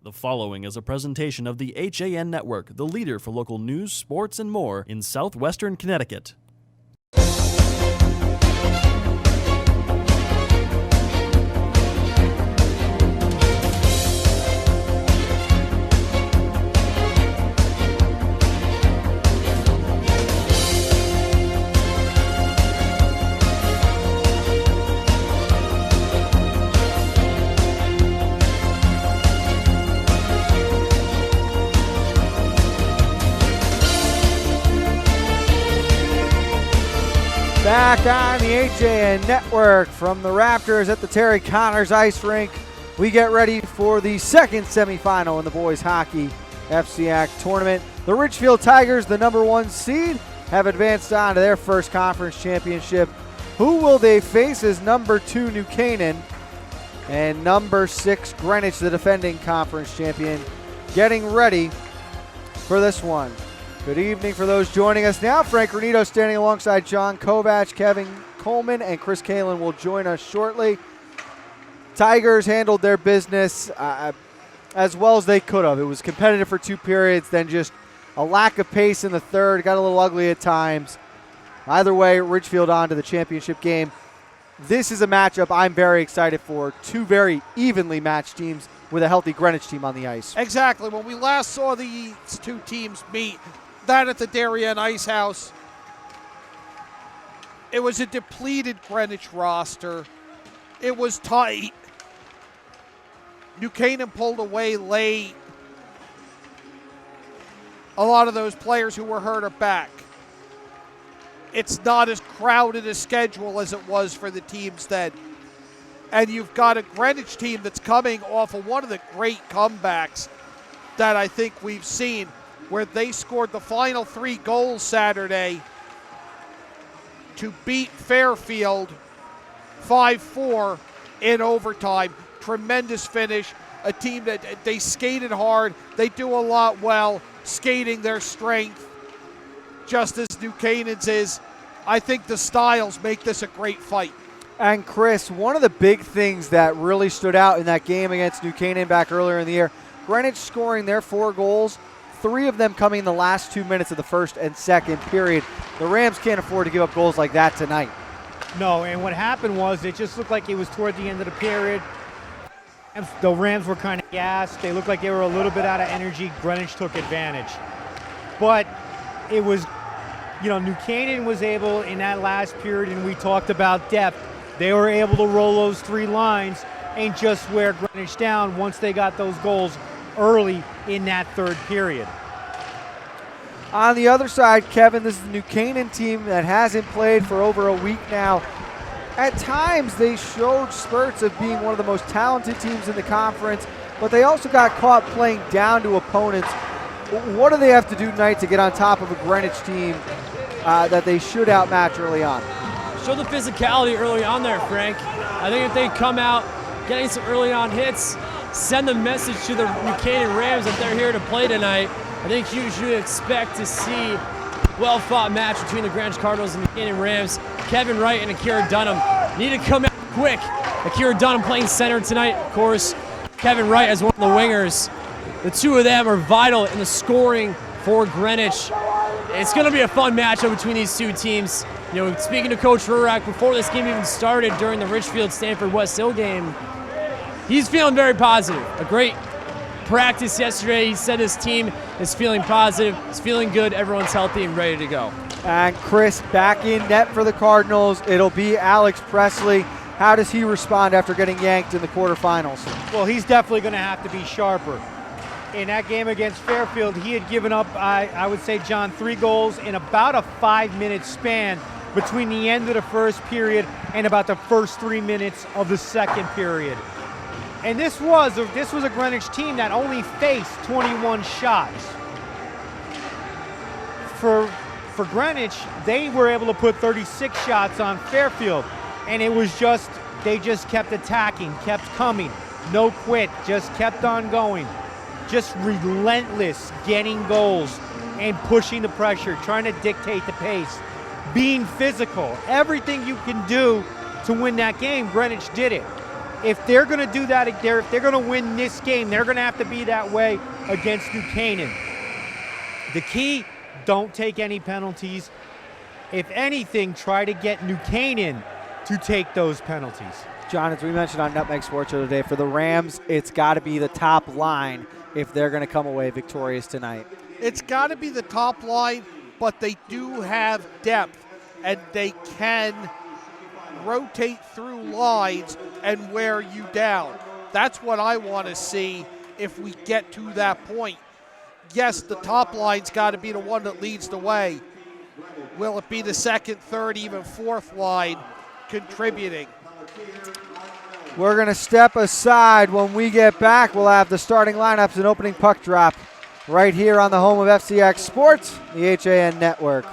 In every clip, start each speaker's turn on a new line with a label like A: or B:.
A: The following is a presentation of the HAN Network, the leader for local news, sports, and more in southwestern Connecticut.
B: Back on the HAN Network from the Raptors at the Terry Connors Ice Rink. We get ready for the second semifinal in the boys hockey FCIAC tournament. The Richfield Tigers, the #1 seed, have advanced on to their first conference championship. Who will they face as #2 New Canaan and #6 Greenwich, the defending conference champion, getting ready for this one. Good evening for those joining us now. Frank Granito standing alongside John Kovac, Kevin Coleman, and Chris Kalin will join us shortly. Tigers handled their business as well as they could have. It was competitive for 2 periods, then just a lack of pace in the third. Got a little ugly at times. Either way, Richfield on to the championship game. This is a matchup I'm very excited for. 2 very evenly matched teams with a healthy Greenwich team on the ice.
C: Exactly. When we last saw these 2 teams meet, that at the Darien Ice House, it was a depleted Greenwich roster. It was tight. New Canaan pulled away late. A lot of those players who were hurt are back. It's not as crowded a schedule as it was for the teams then. And you've got a Greenwich team that's coming off of one of the great comebacks that I think we've seen, where they scored the final 3 goals Saturday to beat Fairfield 5-4 in overtime. Tremendous finish. A team that they skated hard. They do a lot well, skating their strength, just as New Canaan's is. I think the styles make this a great fight.
B: And Chris, one of the big things that really stood out in that game against New Canaan back earlier in the year, Greenwich scoring their 4 goals, 3 of them coming in the last 2 minutes of the first and second period. The Rams can't afford to give up goals like that tonight.
D: No, and what happened was it just looked like it was toward the end of the period. The Rams were kind of gassed. They looked like they were a little bit out of energy. Greenwich took advantage. But it was, New Canaan was able in that last period, and we talked about depth. They were able to roll those 3 lines and just wear Greenwich down once they got those goals early in that third period.
B: On the other side, Kevin, this is the New Canaan team that hasn't played for over a week now. At times, they showed spurts of being one of the most talented teams in the conference, but they also got caught playing down to opponents. What do they have to do tonight to get on top of a Greenwich team that they should outmatch early on?
E: Show the physicality early on there, Frank. I think if they come out getting some early on hits, send the message to the New Canaan Rams that they're here to play tonight, I think you should expect to see a well-fought match between the Greenwich Cardinals and the Canaan Rams. Kevin Wright and Akira Dunham need to come out quick. Akira Dunham playing center tonight, of course. Kevin Wright as one of the wingers. The 2 of them are vital in the scoring for Greenwich. It's going to be a fun matchup between these 2 teams. Speaking to Coach Rurak before this game even started during the Richfield-Stanford West Hill game, he's feeling very positive. A great practice yesterday. He said his team is feeling positive. It's feeling good. Everyone's healthy and ready to go.
B: And Chris, back in net for the Cardinals, it'll be Alex Presley. How does he respond after getting yanked in the quarterfinals?
D: Well, he's definitely going to have to be sharper. In that game against Fairfield, he had given up, I would say, John, 3 goals in about a 5-minute span between the end of the first period and about the first 3 minutes of the second period. And this was a Greenwich team that only faced 21 shots. For Greenwich, they were able to put 36 shots on Fairfield, and it was they just kept attacking, kept coming, no quit, just kept on going. Just relentless getting goals and pushing the pressure, trying to dictate the pace, being physical. Everything you can do to win that game, Greenwich did it. if they're going to do that, if they're going to win this game, they're going to have to be that way against New Canaan. The key, don't take any penalties. If anything, try to get New Canaan to take those penalties.
B: John, as we mentioned on Nutmeg Sports Show today, for the Rams, it's got to be the top line if they're going to come away victorious tonight.
C: It's got to be the top line, but they do have depth, and they can rotate through lines and wear you down. That's what I want to see if we get to that point. Yes, the top line's got to be the one that leads the way. Will it be the second, third, even fourth line contributing?
B: We're going to step aside. When we get back, we'll have the starting lineups and opening puck drop right here on the home of FCIAC Sports, the HAN Network.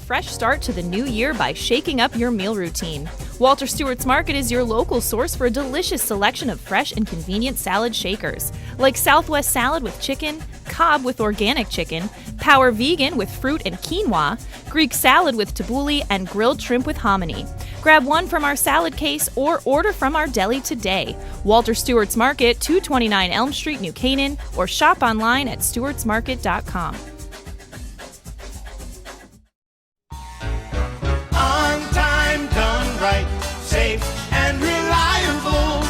F: Fresh start to the new year by shaking up your meal routine. Walter Stewart's Market is your local source for a delicious selection of fresh and convenient salad shakers, like Southwest salad with chicken, Cobb with organic chicken, Power Vegan with fruit and quinoa, Greek salad with tabbouleh, and grilled shrimp with hominy. Grab one from our salad case or order from our deli today. Walter Stewart's Market, 229 Elm Street, New Canaan, or shop online at stewartsmarket.com.
G: Safe and reliable,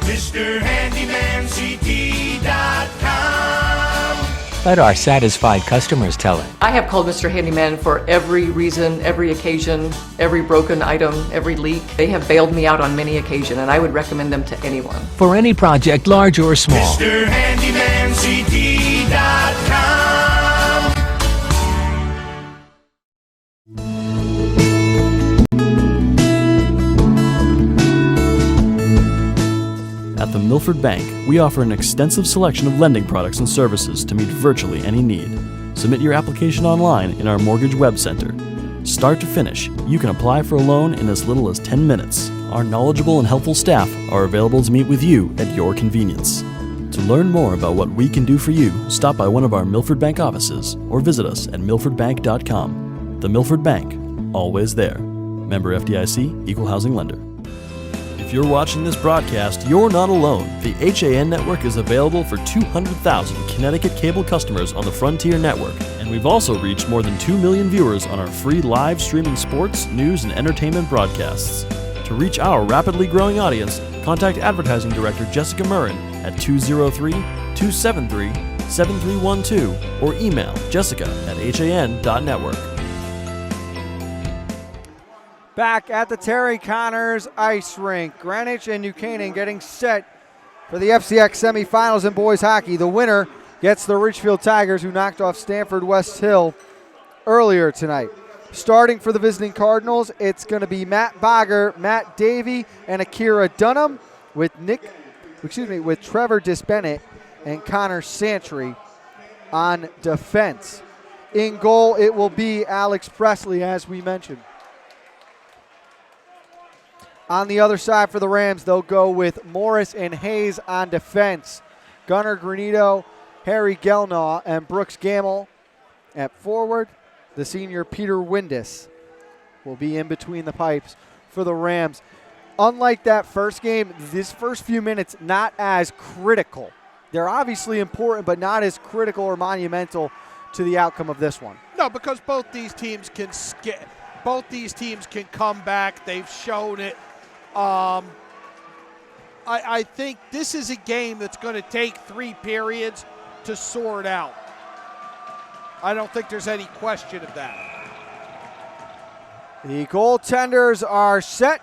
G: MrHandymanCT.com.
H: Let our satisfied customers tell it.
I: I have called Mr. Handyman for every reason, every occasion, every broken item, every leak. They have bailed me out on many occasions, and I would recommend them to anyone.
H: For any project, large or small.
G: MrHandymanCT.com.
A: At the Milford Bank, we offer an extensive selection of lending products and services to meet virtually any need. Submit your application online in our Mortgage Web Center. Start to finish, you can apply for a loan in as little as 10 minutes. Our knowledgeable and helpful staff are available to meet with you at your convenience. To learn more about what we can do for you, stop by one of our Milford Bank offices or visit us at milfordbank.com. The Milford Bank, always there. Member FDIC, Equal Housing Lender. If you're watching this broadcast, you're not alone. The HAN Network is available for 200,000 Connecticut cable customers on the Frontier Network, and we've also reached more than 2 million viewers on our free live streaming sports, news, and entertainment broadcasts. To reach our rapidly growing audience, contact Advertising Director Jessica Murrin at 203-273-7312 or email jessica@han.network.
B: Back at the Terry Connors Ice Rink, Greenwich and New Canaan getting set for the FCIAC semifinals in boys hockey. The winner gets the Ridgefield Tigers, who knocked off Stanford West Hill earlier tonight. Starting for the visiting Cardinals, it's going to be Matt Bogger, Matt Davey, and Akira Dunham with Trevor Disbennett and Connor Santry on defense. In goal, it will be Alex Presley, as we mentioned. On the other side for the Rams, they'll go with Morris and Hayes on defense. Gunnar Granito, Harry Gelnaw, and Brooks Gamble at forward. The senior Peter Windus will be in between the pipes for the Rams. Unlike that first game, this first few minutes not as critical. They're obviously important, but not as critical or monumental to the outcome of this one.
C: No, because both these teams can come back. They've shown it. I think this is a game that's going to take 3 periods to sort out. I don't think there's any question of that.
B: The goaltenders are set.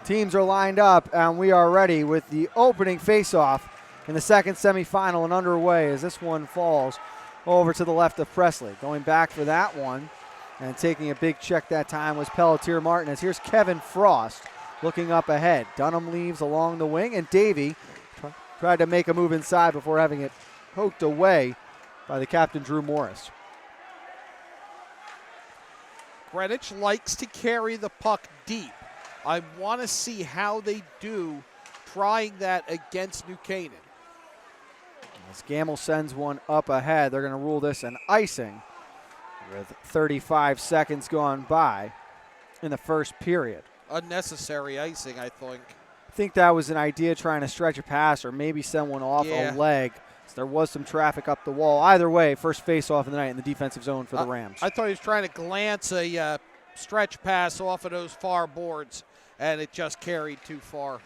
B: Teams are lined up, and we are ready with the opening faceoff in the second semifinal and underway as this one falls over to the left of Presley. Going back for that one and taking a big check that time was Pelletier Martinez. Here's Kevin Frost looking up ahead. Dunham leaves along the wing, and Davey tried to make a move inside before having it poked away by the captain, Drew Morris.
C: Greenwich likes to carry the puck deep. I want to see how they do trying that against New Canaan.
B: As Gamble sends one up ahead, they're going to rule this an icing with 35 seconds gone by in the first period.
C: Unnecessary icing, I think.
B: I think that was an idea, trying to stretch a pass or maybe send one off a leg. So there was some traffic up the wall. Either way, first face-off of the night in the defensive zone for the Rams.
C: I thought he was trying to glance a stretch pass off of those far boards, and it just carried too far.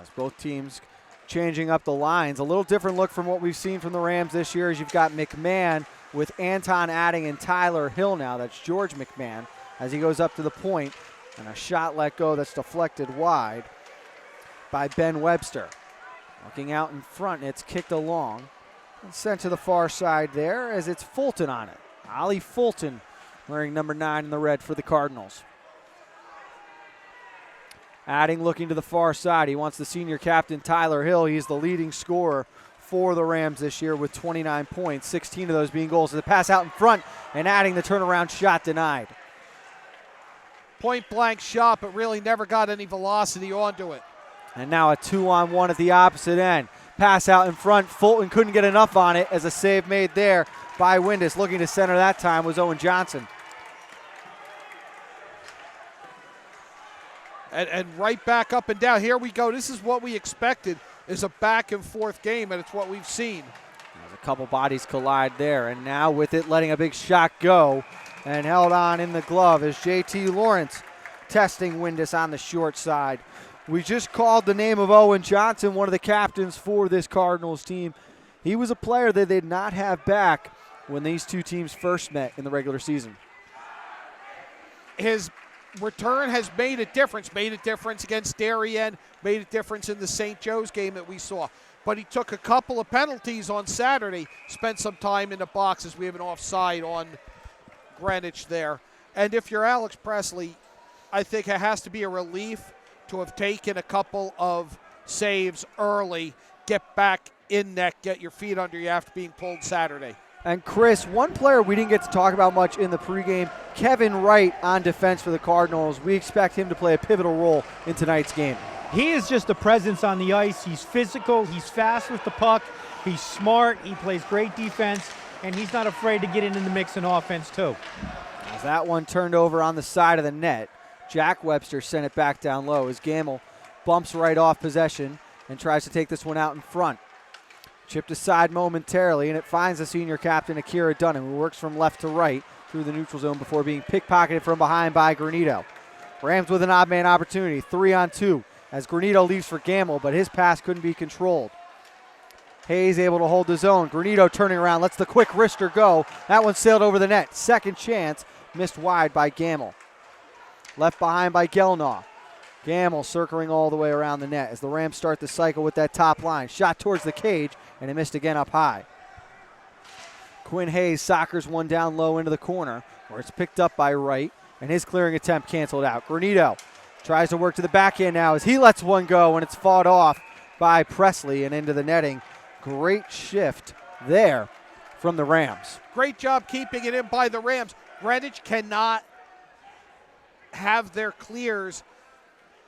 B: As both teams changing up the lines. A little different look from what we've seen from the Rams this year, as you've got McMahon with Anton adding and Tyler Hill now. That's George McMahon as he goes up to the point, and a shot let go that's deflected wide by Ben Webster. Looking out in front, it's kicked along and sent to the far side there as it's Fulton on it. Ollie Fulton wearing number 9 in the red for the Cardinals. Adding, looking to the far side. He wants the senior captain, Tyler Hill. He's the leading scorer for the Rams this year with 29 points, 16 of those being goals. So the pass out in front, and adding the turnaround shot denied.
C: Point blank shot, but really never got any velocity onto it.
B: And now a 2-on-1 at the opposite end. Pass out in front. Fulton couldn't get enough on it as a save made there by Windus. Looking to center that time was Owen Johnson.
C: And right back up and down. Here we go. This is what we expected, is a back and forth game, and it's what we've seen.
B: There's a couple bodies collide there, and now with it letting a big shot go and held on in the glove is JT Lawrence testing Windus on the short side. We just called the name of Owen Johnson, one of the captains for this Cardinals team. He was a player that they did not have back when these two teams first met in the regular season.
C: His return has made a difference against Darien, made a difference in the St. Joe's game that we saw. But he took a couple of penalties on Saturday, spent some time in the boxes. We have an offside on Greenwich there. And if you're Alex Presley, I think it has to be a relief to have taken a couple of saves early, get back in net, get your feet under you after being pulled Saturday.
B: And Chris, one player we didn't get to talk about much in the pregame, Kevin Wright on defense for the Cardinals. We expect him to play a pivotal role in tonight's game.
D: He is just a presence on the ice. He's physical, he's fast with the puck, he's smart, he plays great defense, and he's not afraid to get in the mix in offense too.
B: As that one turned over on the side of the net, Jack Webster sent it back down low as Gamble bumps right off possession and tries to take this one out in front. Chipped aside momentarily, and it finds the senior captain, Akira Dunham, who works from left to right through the neutral zone before being pickpocketed from behind by Granito. Rams with an odd man opportunity, 3-on-2, as Granito leaves for Gamble, but his pass couldn't be controlled. Hayes able to hold the zone. Granito turning around, lets the quick wrister go. That one sailed over the net. Second chance, missed wide by Gamble. Left behind by Gelnaw. Gamble circling all the way around the net as the Rams start the cycle with that top line. Shot towards the cage, and it missed again up high. Quinn Hayes soccers one down low into the corner, where it's picked up by Wright, and his clearing attempt canceled out. Granito tries to work to the backhand now as he lets one go, and it's fought off by Presley and into the netting. Great shift there from the Rams.
C: Great job keeping it in by the Rams. Greenwich cannot have their clears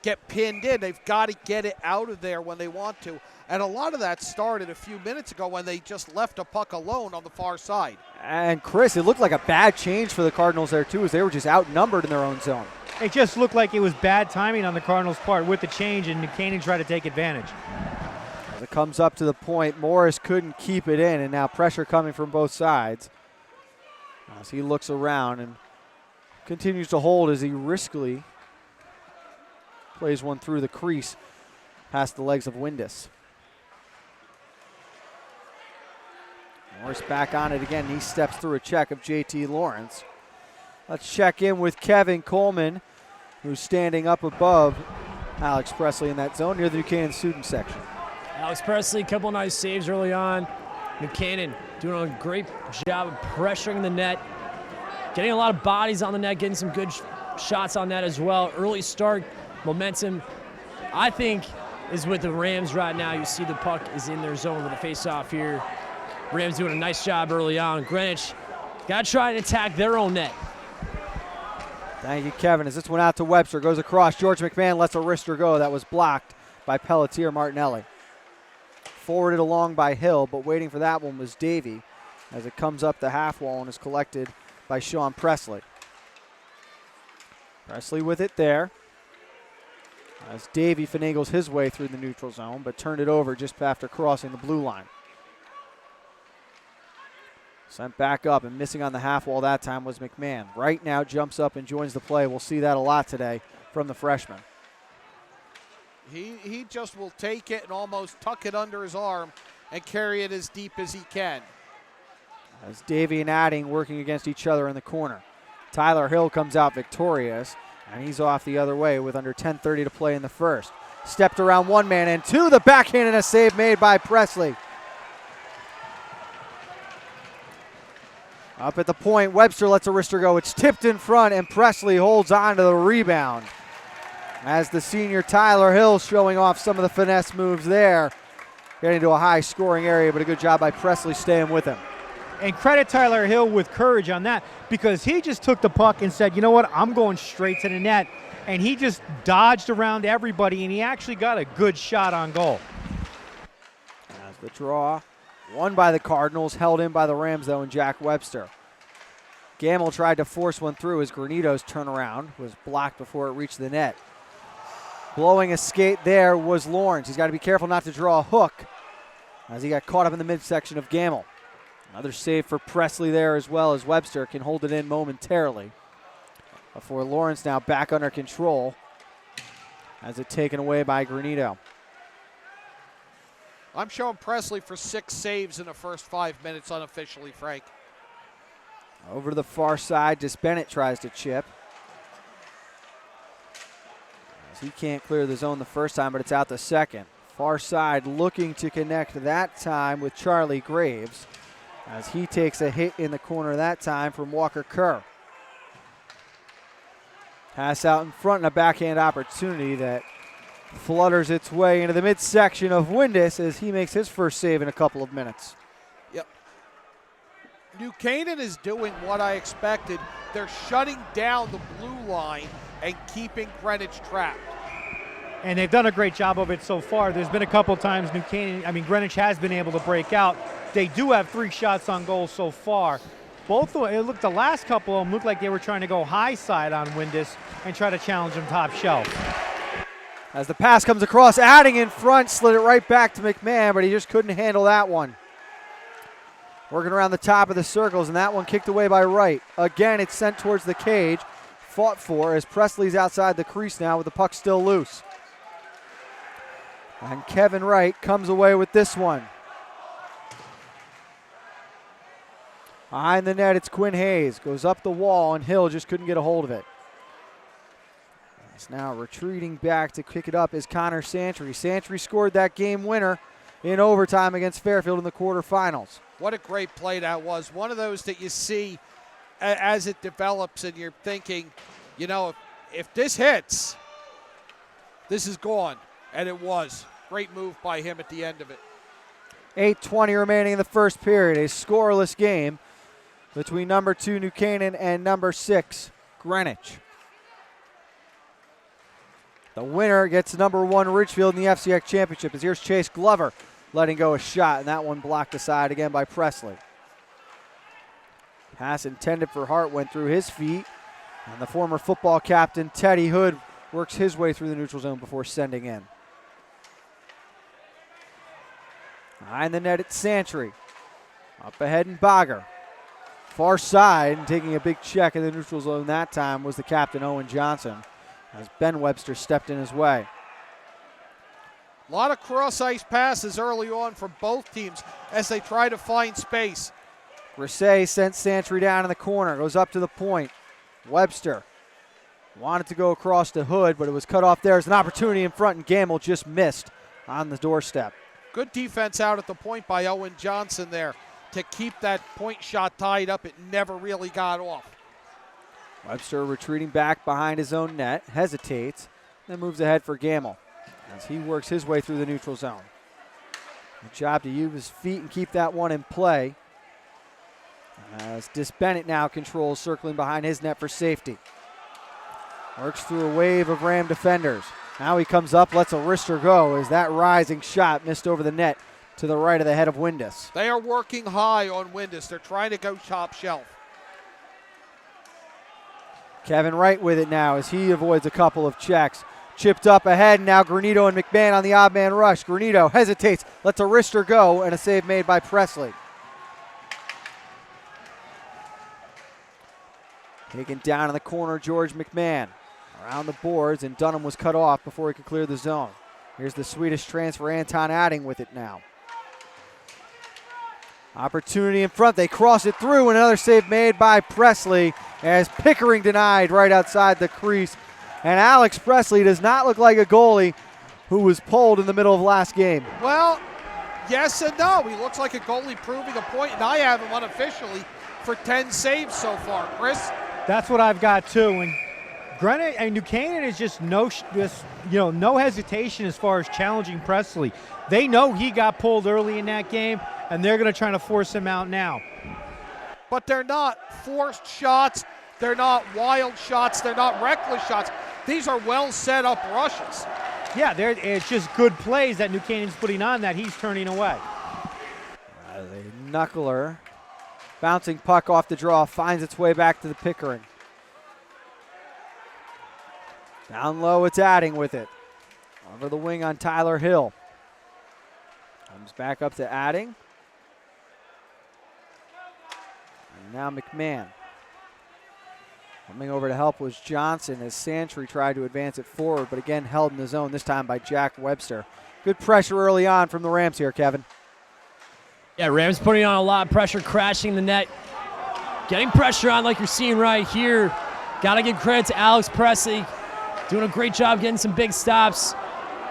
C: get pinned in. They've got to get it out of there when they want to. And a lot of that started a few minutes ago when they just left a puck alone on the far side.
B: And Chris, it looked like a bad change for the Cardinals there too, as they were just outnumbered in their own zone.
D: It just looked like it was bad timing on the Cardinals' part with the change, and New Canaan tried to take advantage.
B: As it comes up to the point, Morris couldn't keep it in, and now pressure coming from both sides. As he looks around and continues to hold as he riskily plays one through the crease past the legs of Windus. Morris back on it again. He steps through a check of JT Lawrence. Let's check in with Kevin Coleman, who's standing up above Alex Presley in that zone near the Buchanan student section.
E: Alex Presley, a couple nice saves early on. Buchanan doing a great job of pressuring the net, getting a lot of bodies on the net, getting some good shots on that as well. Early start, momentum, I think, is with the Rams right now. You see the puck is in their zone with the face-off here. Rams doing a nice job early on. Greenwich got to try and attack their own net.
B: Thank you, Kevin. As this one out to Webster, goes across. George McMahon lets a wrister go. That was blocked by Pelletier Martinelli. Forwarded along by Hill, but waiting for that one was Davey as it comes up the half wall and is collected by Sean Presley. Presley with it there as Davey finagles his way through the neutral zone, but turned it over just after crossing the blue line. Sent back up, and missing on the half wall that time was McMahon. Right now jumps up and joins the play. We'll see that a lot today from the freshman.
C: He just will take it and almost tuck it under his arm and carry it as deep as he can.
B: As Davey and Adding working against each other in the corner. Tyler Hill comes out victorious, and he's off the other way with under 10:30 to play in the first. Stepped around one man and two. The backhand and a save made by Presley. Up at the point, Webster lets a wrister go. It's tipped in front, and Presley holds on to the rebound. As the senior Tyler Hill showing off some of the finesse moves there. Getting to a high scoring area, but a good job by Presley staying with him.
D: And credit Tyler Hill with courage on that, because he just took the puck and said, you know what, I'm going straight to the net. And he just dodged around everybody, and he actually got a good shot on goal.
B: As the draw, won by the Cardinals, held in by the Rams, though, and Jack Webster. Gamble tried to force one through as Granito's turnaround was blocked before it reached the net. Blowing a skate there was Lawrence. He's got to be careful not to draw a hook as he got caught up in the midsection of Gamble. Another save for Presley there as well, as Webster can hold it in momentarily before Lawrence now back under control as it taken away by Granito.
C: I'm showing Presley for 6 saves in the first 5 minutes unofficially, Frank.
B: Over to the far side, Bennett tries to chip. As he can't clear the zone the first time, but it's out the second. Far side looking to connect that time with Charlie Graves as he takes a hit in the corner that time from Walker Kerr. Pass out in front and a backhand opportunity that flutters its way into the midsection of Windus as he makes his first save in a couple of minutes.
C: Yep. New Canaan is doing what I expected. They're shutting down the blue line and keeping Greenwich trapped.
D: And they've done a great job of it so far. There's been a couple times Greenwich has been able to break out. They do have 3 shots on goal so far. Both of them, the last couple of them looked like they were trying to go high side on Windus and try to challenge him top shelf.
B: As the pass comes across, Adding in front, slid it right back to McMahon, but he just couldn't handle that one. Working around the top of the circles, and that one kicked away by Wright. Again, it's sent towards the cage, fought for as Presley's outside the crease now with the puck still loose. And Kevin Wright comes away with this one. Behind the net, it's Quinn Hayes. Goes up the wall, and Hill just couldn't get a hold of it. He's now retreating back to kick it up is Connor Santry. Santry scored that game winner in overtime against Fairfield in the quarterfinals.
C: What a great play that was. One of those that you see as it develops and you're thinking, you know, if this hits, this is gone. And it was. Great move by him at the end of it.
B: 8:20 remaining in the first period. A scoreless game between number 2 New Canaan and number 6 Greenwich. The winner gets number 1 Ridgefield in the FCIAC championship. As here's Chase Glover letting go a shot, and that one blocked aside again by Presley. Pass intended for Hart went through his feet, and the former football captain Teddy Hood works his way through the neutral zone before sending in. Behind the net, it's Santry. Up ahead and Bogger. Far side and taking a big check in the neutral zone that time was the captain, Owen Johnson, as Ben Webster stepped in his way.
C: A lot of cross-ice passes early on from both teams as they try to find space.
B: Grisey sent Santry down in the corner, goes up to the point. Webster wanted to go across the hood, but it was cut off there. There's an opportunity in front, and Gamble just missed on the doorstep.
C: Good defense out at the point by Owen Johnson there to keep that point shot tied up. It never really got off.
B: Webster retreating back behind his own net, hesitates, then moves ahead for Gamble as he works his way through the neutral zone. Good job to use his feet and keep that one in play. As Bennett now controls, circling behind his net for safety. Works through a wave of Ram defenders. Now he comes up, lets a wrister go as that rising shot missed over the net to the right of the head of Windus.
C: They are working high on Windus. They're trying to go top shelf.
B: Kevin Wright with it now as he avoids a couple of checks. Chipped up ahead, now Granito and McMahon on the odd man rush. Granito hesitates, lets a wrister go, and a save made by Presley. Taken down in the corner, George McMahon. Around the boards, and Dunham was cut off before he could clear the zone. Here's the Swedish transfer, Anton Adding with it now. Opportunity in front, they cross it through, and another save made by Presley as Pickering denied right outside the crease. And Alex Presley does not look like a goalie who was pulled in the middle of last game.
C: Well, yes and no. He looks like a goalie proving a point, and I have him unofficially for 10 saves so far. Chris?
D: That's what I've got too. And Greenwich and New Canaan is just no hesitation as far as challenging Presley. They know he got pulled early in that game, and they're going to try to force him out now.
C: But they're not forced shots. They're not wild shots. They're not reckless shots. These are well set up rushes.
D: Yeah, it's just good plays that New Canaan's putting on that he's turning away.
B: A knuckler. Bouncing puck off the draw, finds its way back to the Pickering. Down low, it's Adding with it. Over the wing on Tyler Hill. Comes back up to Adding. And now McMahon. Coming over to help was Johnson as Santry tried to advance it forward, but again held in the zone, this time by Jack Webster. Good pressure early on from the Rams here, Kevin.
E: Yeah, Rams putting on a lot of pressure, crashing the net. Getting pressure on like you're seeing right here. Got to give credit to Alex Presley. Doing a great job getting some big stops.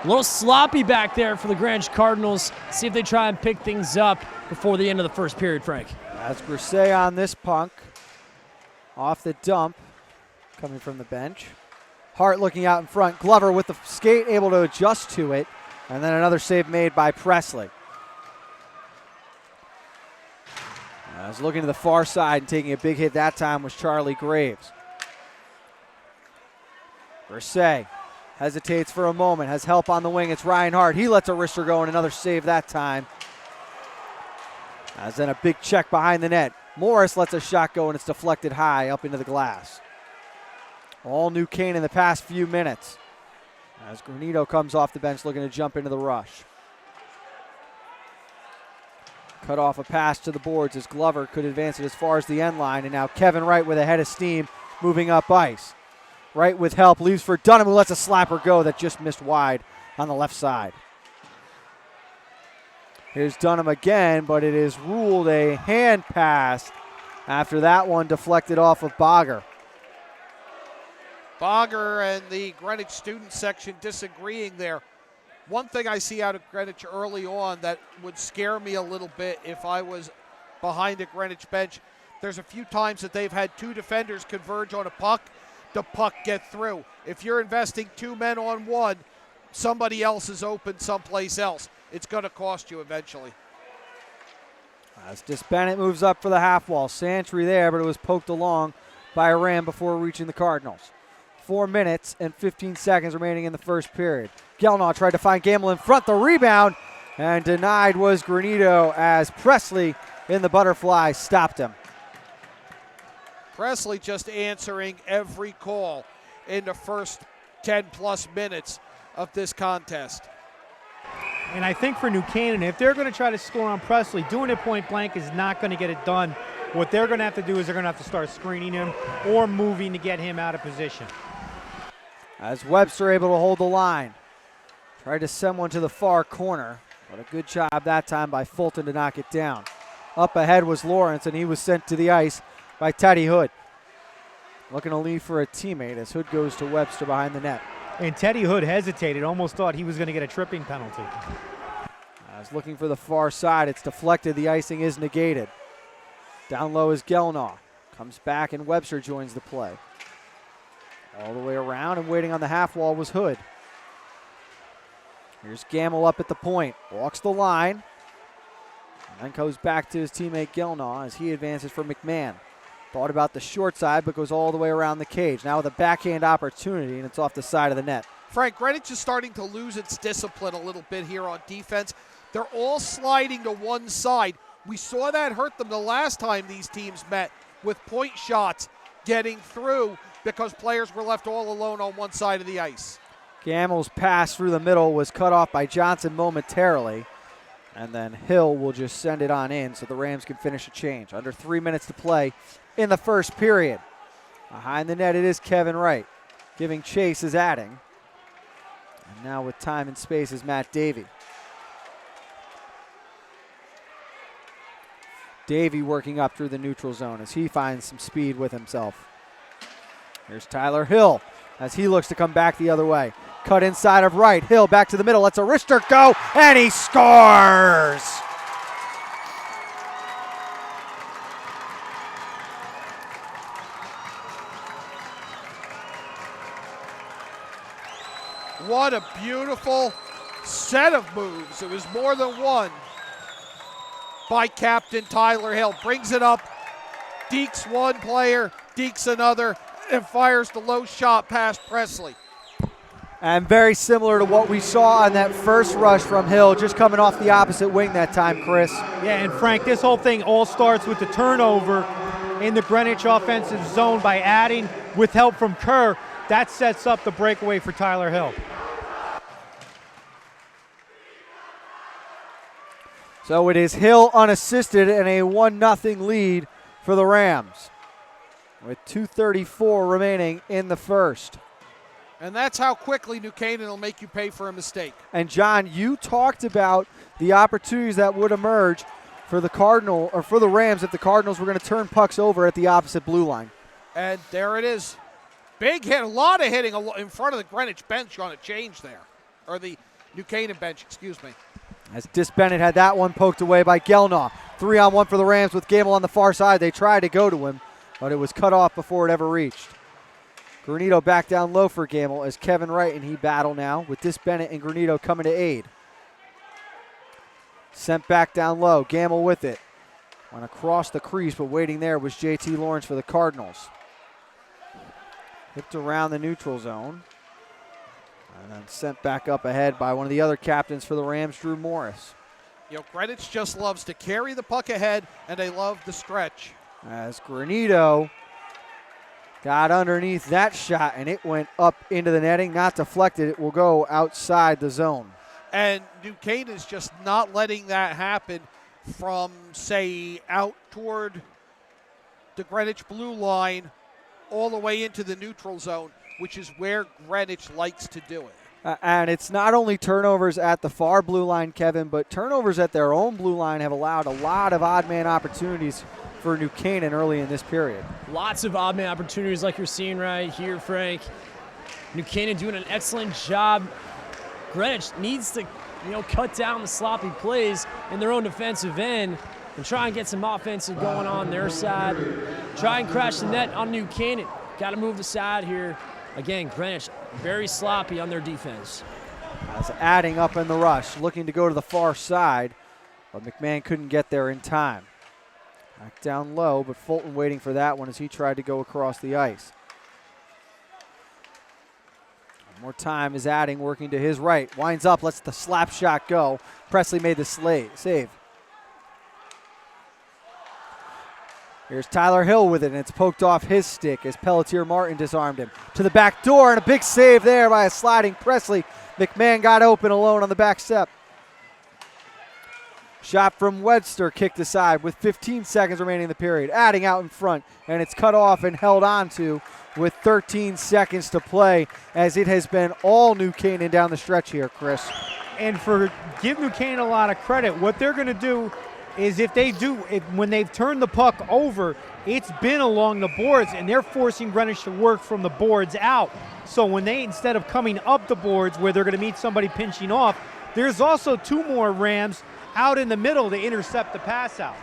E: A little sloppy back there for the Greenwich Cardinals. See if they try and pick things up before the end of the first period, Frank.
B: That's Grisey on this punk. Off the dump, coming from the bench. Hart looking out in front. Glover with the skate, able to adjust to it. And then another save made by Presley. I was looking to the far side and taking a big hit that time was Charlie Graves. Grisey hesitates for a moment, has help on the wing. It's Ryan Hart. He lets a wrister go and another save that time. As then a big check behind the net. Morris lets a shot go and it's deflected high up into the glass. All New Canaan in the past few minutes. As Granito comes off the bench looking to jump into the rush. Cut off a pass to the boards as Glover could advance it as far as the end line. And now Kevin Wright with a head of steam moving up ice. Wright with help, leaves for Dunham who lets a slapper go that just missed wide on the left side. Here's Dunham again, but it is ruled a hand pass after that one deflected off of Bogger.
C: Bogger and the Greenwich student section disagreeing there. One thing I see out of Greenwich early on that would scare me a little bit if I was behind a Greenwich bench, there's a few times that they've had two defenders converge on a puck, the puck get through. If you're investing two men on one, somebody else is open someplace else. It's going to cost you eventually.
B: As Bennett moves up for the half wall. Santry there, but it was poked along by a Ram before reaching the Cardinals. 4 minutes and 15 seconds remaining in the first period. Gelnaw tried to find Gamble in front. The rebound and denied was Granito as Presley in the butterfly stopped him.
C: Presley just answering every call in the first 10-plus minutes of this contest.
D: And I think for New Canaan, if they're going to try to score on Presley, doing it point blank is not going to get it done. What they're going to have to do is they're going to have to start screening him or moving to get him out of position.
B: As Webster able to hold the line. Tried to send one to the far corner, but a good job that time by Fulton to knock it down. Up ahead was Lawrence, and he was sent to the ice by Teddy Hood. Looking to leave for a teammate as Hood goes to Webster behind the net.
D: And Teddy Hood hesitated, almost thought he was going to get a tripping penalty.
B: As looking for the far side, it's deflected. The icing is negated. Down low is Gelnaw. Comes back, and Webster joins the play. All the way around, and waiting on the half wall was Hood. Here's Gamble up at the point. Walks the line. And then goes back to his teammate Gelnaw as he advances for McMahon. Thought about the short side, but goes all the way around the cage. Now with a backhand opportunity, and it's off the side of the net.
C: Frank, Greenwich is starting to lose its discipline a little bit here on defense. They're all sliding to one side. We saw that hurt them the last time these teams met with point shots getting through because players were left all alone on one side of the ice.
B: Gamble's pass through the middle was cut off by Johnson momentarily, and then Hill will just send it on in so the Rams can finish a change. Under 3 minutes to play in the first period. Behind the net it is Kevin Wright. Giving chase is Adding. And now with time and space is Matt Davey. Davey working up through the neutral zone as he finds some speed with himself. Here's Tyler Hill as he looks to come back the other way. Cut inside of Wright. Hill back to the middle. Lets a wrister go, and he scores!
C: What a beautiful set of moves. It was more than one by Captain Tyler Hill. Brings it up, dekes one player, dekes another, and fires the low shot past Presley.
B: And very similar to what we saw on that first rush from Hill, just coming off the opposite wing that time, Chris.
D: Yeah, and Frank, this whole thing all starts with the turnover in the Greenwich offensive zone by Adding with help from Kerr. That sets up the breakaway for Tyler Hill.
B: So it is Hill unassisted and a 1-0 lead for the Rams with 2:34 remaining in the first.
C: And that's how quickly New Canaan will make you pay for a mistake.
B: And John, you talked about the opportunities that would emerge for the Rams if the Cardinals were going to turn pucks over at the opposite blue line.
C: And there it is. Big hit, a lot of hitting in front of the Greenwich bench on a change there. Or the New Canaan bench, excuse me.
B: As Bennett had that one poked away by Gelnaw. 3-on-1 for the Rams with Gamble on the far side. They tried to go to him, but it was cut off before it ever reached. Granito back down low for Gamble as Kevin Wright and he battle now with Bennett and Granito coming to aid. Sent back down low. Gamble with it. Went across the crease, but waiting there was JT Lawrence for the Cardinals. Hipped around the neutral zone. And then sent back up ahead by one of the other captains for the Rams, Drew Morris.
C: You know, Greenwich just loves to carry the puck ahead, and they love the stretch.
B: As Granito got underneath that shot, and it went up into the netting, not deflected. It will go outside the zone.
C: And New Canaan is just not letting that happen from, say, out toward the Greenwich blue line all the way into the neutral zone, which is where Greenwich likes to do it.
B: And it's not only turnovers at the far blue line, Kevin, but turnovers at their own blue line have allowed a lot of odd man opportunities for New Canaan early in this period.
E: Lots of odd man opportunities like you're seeing right here, Frank. New Canaan doing an excellent job. Greenwich needs to, cut down the sloppy plays in their own defensive end and try and get some offensive going on their side. Try and crash the net on New Canaan. Got to move the side here. Again, Greenwich very sloppy on their defense.
B: As Adding up in the rush, looking to go to the far side, but McMahon couldn't get there in time. Back down low, but Fulton waiting for that one as he tried to go across the ice. One more time is Adding working to his right. Winds up, lets the slap shot go. Presley made the save. Here's Tyler Hill with it, and it's poked off his stick as Pelletier Martin disarmed him. To the back door, and a big save there by a sliding Presley. McMahon got open alone on the back step. Shot from Webster, kicked aside with 15 seconds remaining in the period. Adding out in front, and it's cut off and held on to with 13 seconds to play, as it has been all New Canaan down the stretch here, Chris.
D: And give New Canaan a lot of credit. What they're going to do is when they've turned the puck over, it's been along the boards, and they're forcing Greenwich to work from the boards out. So when they, instead of coming up the boards where they're going to meet somebody pinching off, there's also 2 more Rams out in the middle to intercept the pass out.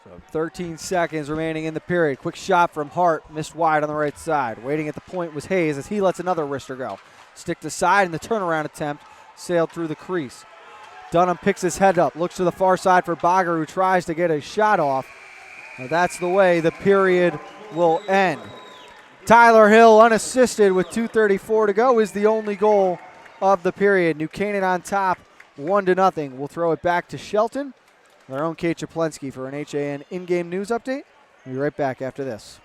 B: So 13 seconds remaining in the period. Quick shot from Hart, missed wide on the right side. Waiting at the point was Hayes as he lets another wrister go. Sticked aside, and the turnaround attempt sailed through the crease. Dunham picks his head up, looks to the far side for Bogger, who tries to get a shot off. Now that's the way the period will end. Tyler Hill, unassisted with 2:34 to go, is the only goal of the period. New Canaan on top, 1-0. We'll throw it back to Shelton. Our own Kate Chaplensky for an HAN in-game news update. We'll be right back after this.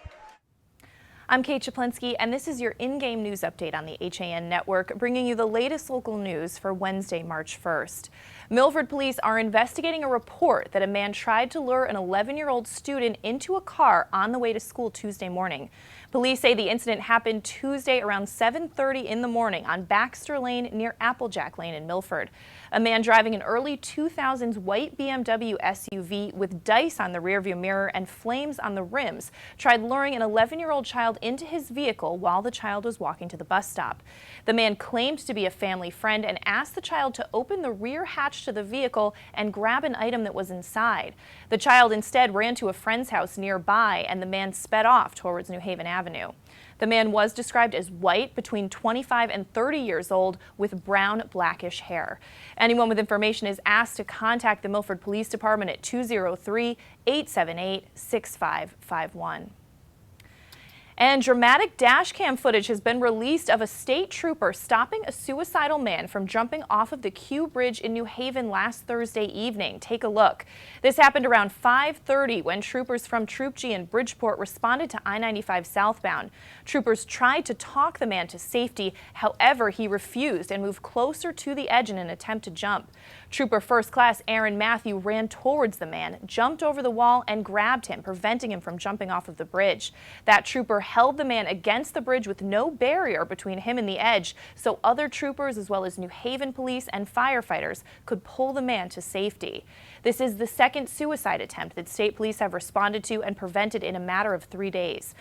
F: I'm Kate Chaplensky, and this is your in-game news update on the HAN network, bringing you the latest local news for Wednesday, March 1st. Milford police are investigating a report that a man tried to lure an 11-year-old student into a car on the way to school Tuesday morning. Police say the incident happened Tuesday around 7:30 in the morning on Baxter Lane near Applejack Lane in Milford. A man driving an early 2000s white BMW SUV with dice on the rearview mirror and flames on the rims tried luring an 11-year-old child into his vehicle while the child was walking to the bus stop. The man claimed to be a family friend and asked the child to open the rear hatch to the vehicle and grab an item that was inside. The child instead ran to a friend's house nearby, and the man sped off towards New Haven Avenue. The man was described as white, between 25 and 30 years old, with brown blackish hair. Anyone with information is asked to contact the Milford Police Department at 203-878-6551. And dramatic dash cam footage has been released of a state trooper stopping a suicidal man from jumping off of the Q Bridge in New Haven last Thursday evening. Take a look. This happened around 5:30 when troopers from Troop G in Bridgeport responded to I-95 southbound. Troopers tried to talk the man to safety. However, he refused and moved closer to the edge in an attempt to jump. Trooper First Class Aaron Matthew ran towards the man, jumped over the wall, and grabbed him, preventing him from jumping off of the bridge. That trooper held the man against the bridge with no barrier between him and the edge, so other troopers as well as New Haven police and firefighters could pull the man to safety. This is the second suicide attempt that state police have responded to and prevented in a matter of 3 days.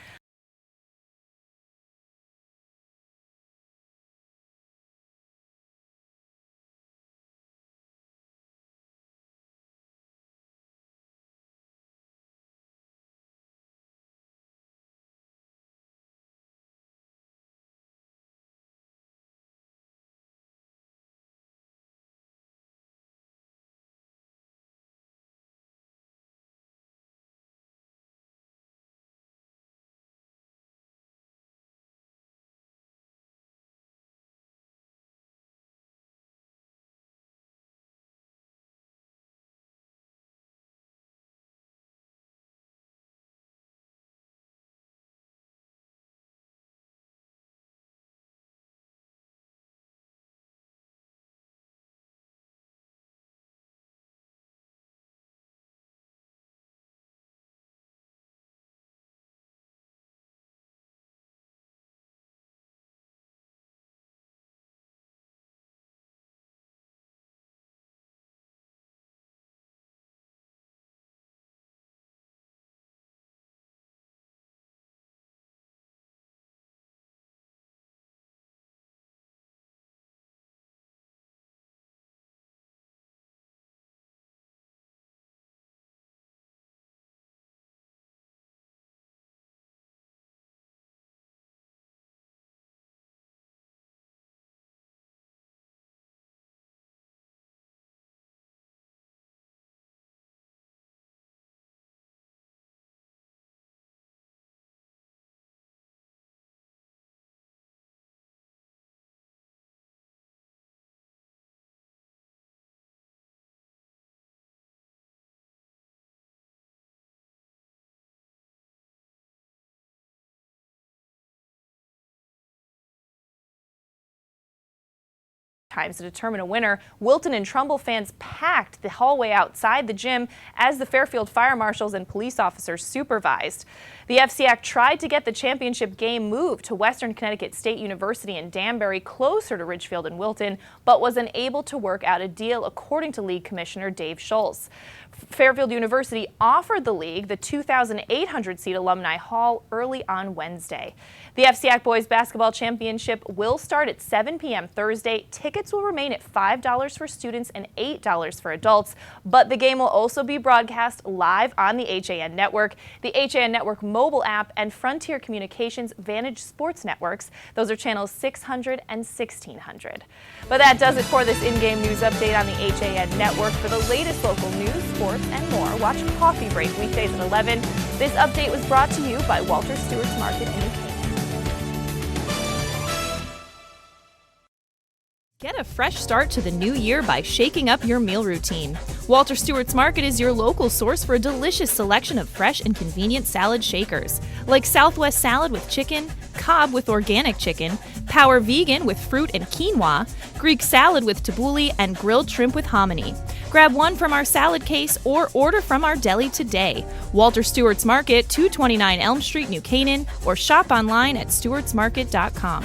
F: times to determine a winner. Wilton and Trumbull fans packed the hallway outside the gym as the Fairfield fire marshals and police officers supervised. The FCIAC tried to get the championship game moved to Western Connecticut State University in Danbury, closer to Ridgefield and Wilton, but was unable to work out a deal, according to League Commissioner Dave Schultz. Fairfield University offered the league the 2,800-seat alumni hall early on Wednesday. The FCIAC Boys Basketball Championship will start at 7 p.m. Thursday. Tickets will remain at $5 for students and $8 for adults, but the game will also be broadcast live on the HAN Network, the HAN Network mobile app, and Frontier Communications Vantage Sports Networks. Those are channels 600 and 1600. But that does it for this in-game news update on the HAN Network. For the latest local news, sports, and more, watch Coffee Break weekdays at 11. This update was brought to you by Walter Stewart's Market in New Canaan. Get a fresh start to the new year by shaking up your meal routine. Walter Stewart's Market is your local source for a delicious selection of fresh and convenient salad shakers, like Southwest salad with chicken, Cobb with organic chicken, Power Vegan with fruit and quinoa, Greek salad with tabbouleh, and grilled shrimp with hominy. Grab one from our salad case or order from our deli today. Walter Stewart's Market, 229 Elm Street, New Canaan, or shop online at stewartsmarket.com.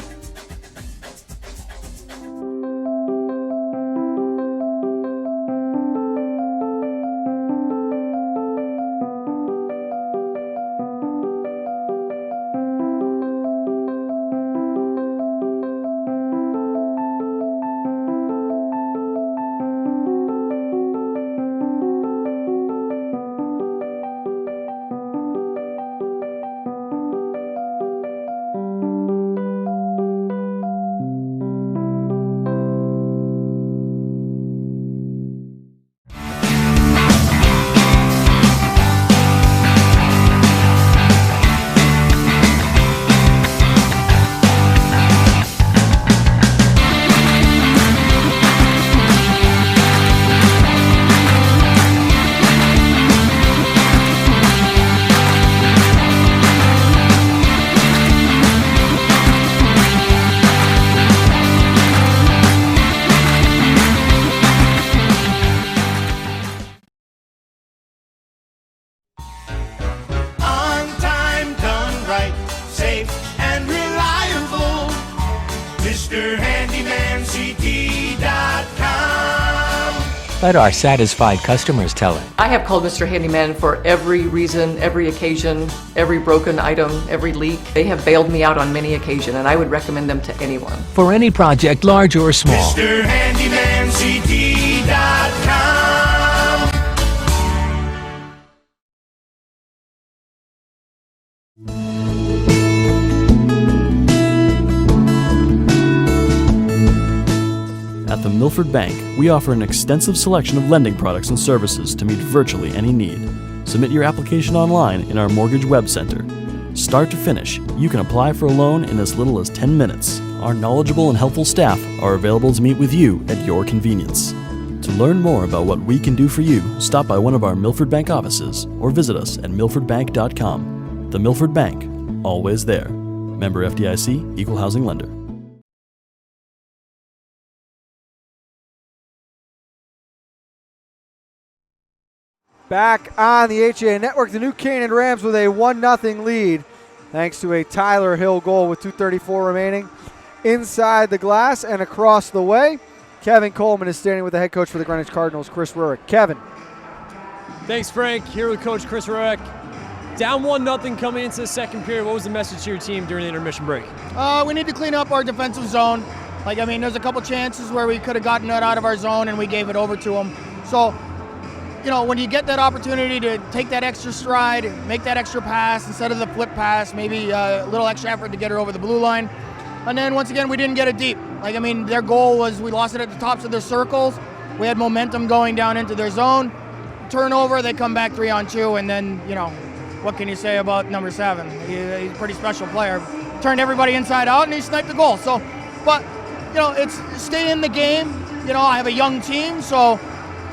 H: Let our satisfied customers tell it.
I: I have called Mr. Handyman for every reason, every occasion, every broken item, every leak. They have bailed me out on many occasions, and I would recommend them to anyone.
H: For any project, large or small.
A: At the Milford Bank, we offer an extensive selection of lending products and services to meet virtually any need. Submit your application online in our mortgage web center. Start to finish, you can apply for a loan in as little as 10 minutes. Our knowledgeable and helpful staff are available to meet with you at your convenience. To learn more about what we can do for you, stop by one of our Milford Bank offices or visit us at milfordbank.com. The Milford Bank, always there. Member FDIC, Equal Housing Lender.
B: Back on the HAN Network, the new Canaan Rams with a 1-0 lead thanks to a Tyler Hill goal with 2:34 remaining. Inside the glass and across the way, Kevin Coleman is standing with the head coach for the Greenwich Cardinals, Chris Rurick. Kevin.
E: Thanks, Frank. Here with Coach Chris Rurick. Down 1-0 coming into the second period. What was the message to your team during the intermission break?
J: We need to clean up our defensive zone. There's a couple chances where we could have gotten it out of our zone and we gave it over to them. So, when you get that opportunity to take that extra stride, make that extra pass instead of the flip pass, maybe a little extra effort to get her over the blue line. And then once again, we didn't get it deep. Their goal was we lost it at the tops of their circles. We had momentum going down into their zone. Turnover, they come back 3-on-2, and then, what can you say about number 7? He's a pretty special player. Turned everybody inside out, and he sniped the goal. So, but, it's stay in the game. I have a young team, so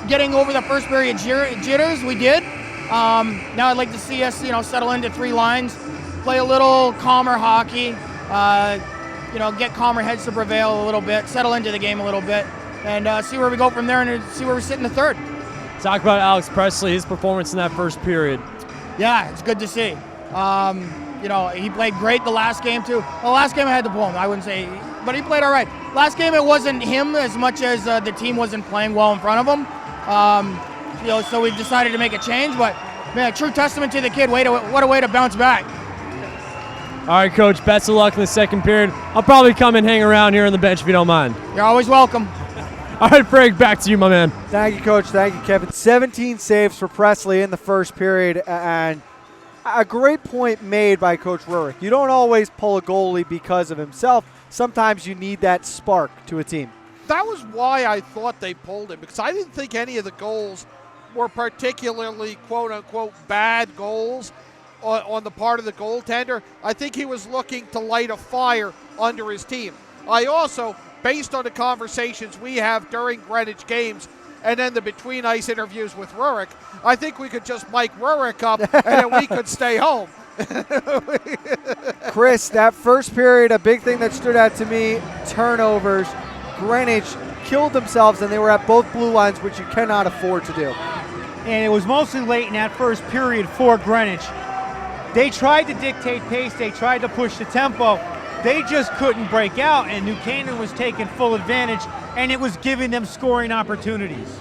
J: getting over the first period jitters, we did. Now I'd like to see us, settle into 3 lines, play a little calmer hockey, get calmer heads to prevail a little bit, settle into the game a little bit, and see where we go from there and see where we sit in the third.
E: Talk about Alex Presley, his performance in that first period.
J: Yeah, it's good to see. He played great the last game too. The last game I had to pull him, I wouldn't say, but he played all right. Last game it wasn't him as much as the team wasn't playing well in front of him. So we decided to make a change, but man, true testament to the kid. What a way to bounce back.
E: All right, Coach, best of luck in the second period. I'll probably come and hang around here on the bench if you don't mind.
J: You're always welcome.
E: All right, Frank, back to you, my man.
B: Thank you, Coach. Thank you, Kevin. 17 saves for Presley in the first period, and a great point made by Coach Rurik. You don't always pull a goalie because of himself. Sometimes you need that spark to a team.
C: That was why I thought they pulled him, because I didn't think any of the goals were particularly quote-unquote bad goals on the part of the goaltender. I think he was looking to light a fire under his team. I also, based on the conversations we have during Greenwich games and then the between ice interviews with Rurik, I think we could just mic Rurik up and then we could stay home.
B: Chris, that first period, a big thing that stood out to me, turnovers. Greenwich killed themselves and they were at both blue lines, which you cannot afford to do.
D: And it was mostly late in that first period for Greenwich. They tried to dictate pace, they tried to push the tempo. They just couldn't break out, and New Canaan was taking full advantage, and it was giving them scoring opportunities.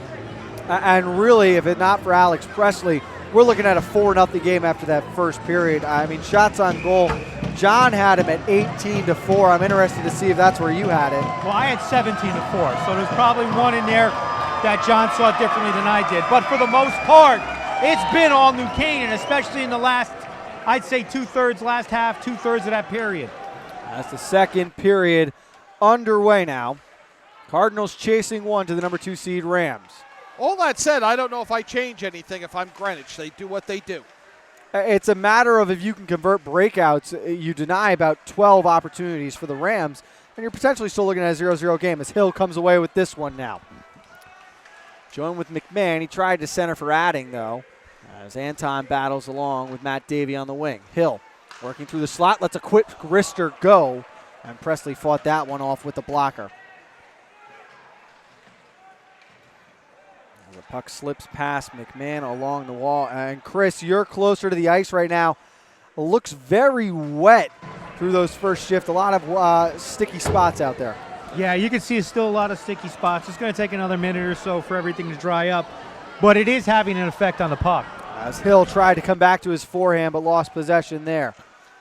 B: And really, if it not for Alex Presley, we're looking at a 4-0 game after that first period. I mean, shots on goal, John had him at 18-4. I'm interested to see if that's where you had it.
D: Well, I had 17-4, so there's probably one in there that John saw differently than I did. But for the most part, it's been all New Canaan, especially in the last, I'd say last half, 2/3 of that period.
B: That's the second period underway now. Cardinals chasing one to the number 2 seed Rams.
C: All that said, I don't know if I change anything if I'm Greenwich. They do what they do.
B: It's a matter of if you can convert breakouts. You deny about 12 opportunities for the Rams, and you're potentially still looking at a 0-0 game as Hill comes away with this one now. Joined with McMahon. He tried to center for Adding, though, as Anton battles along with Matt Davey on the wing. Hill working through the slot, lets a quick wrister go, and Presley fought that one off with the blocker. The puck slips past McMahon along the wall. And Chris, you're closer to the ice right now. It looks very wet through those first shift. A lot of sticky spots out there.
D: Yeah, you can see still a lot of sticky spots. It's going to take another minute or so for everything to dry up, but it is having an effect on the puck.
B: As Hill tried to come back to his forehand but lost possession there.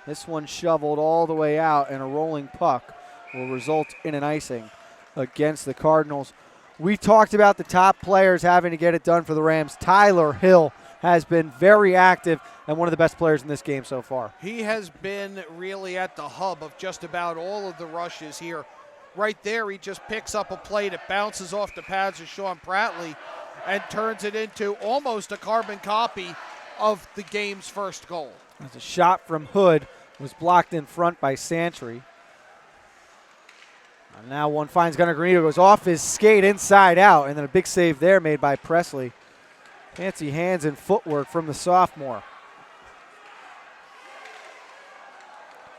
B: This one shoveled all the way out, and a rolling puck will result in an icing against the Cardinals. We talked about the top players having to get it done for the Rams. Tyler Hill has been very active and one of the best players in this game so far.
C: He has been really at the hub of just about all of the rushes here. Right there, he just picks up a play that bounces off the pads of Sean Pratley and turns it into almost a carbon copy of the game's first goal.
B: As a shot from Hood was blocked in front by Santry. And now one finds Gunnar Granito, goes off his skate inside out, and then a big save there made by Presley. Fancy hands and footwork from the sophomore.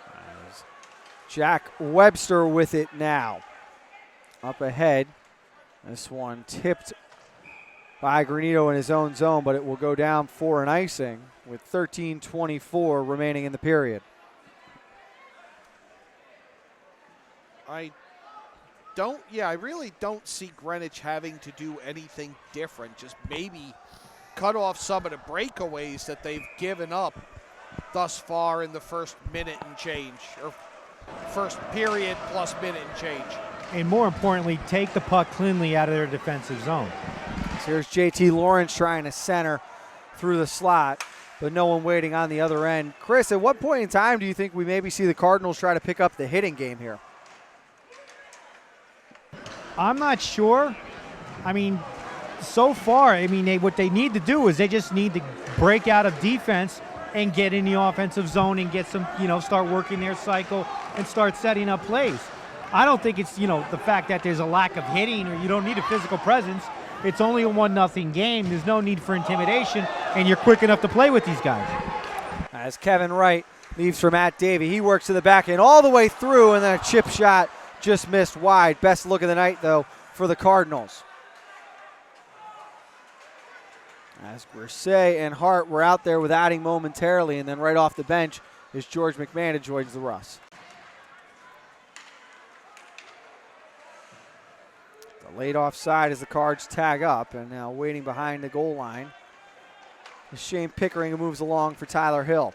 B: As Jack Webster with it now. Up ahead. This one tipped by Granito in his own zone, but it will go down for an icing with 13:24 remaining in the period.
C: I really don't see Greenwich having to do anything different. Just maybe cut off some of the breakaways that they've given up thus far in the first minute and change, or first period plus minute and change.
D: And more importantly, take the puck cleanly out of their defensive zone.
B: So here's JT Lawrence trying to center through the slot, but no one waiting on the other end. Chris, at what point in time do you think we maybe see the Cardinals try to pick up the hitting game here?
D: I'm not sure. I mean, so far, what they need to do is they just need to break out of defense and get in the offensive zone and get some, start working their cycle and start setting up plays. I don't think it's, the fact that there's a lack of hitting or you don't need a physical presence. It's only a 1-0 game. There's no need for intimidation, and you're quick enough to play with these guys.
B: As Kevin Wright Leaves for Matt Davey. He works to the back end all the way through, and then a chip shot just missed wide. Best look of the night, though, for the Cardinals. As Grisey and Hart were out there with Adding momentarily, and then right off the bench is George McMahon who joins the Russ. The late offside as the Cards tag up, and now waiting behind the goal line is Shane Pickering, who moves along for Tyler Hill.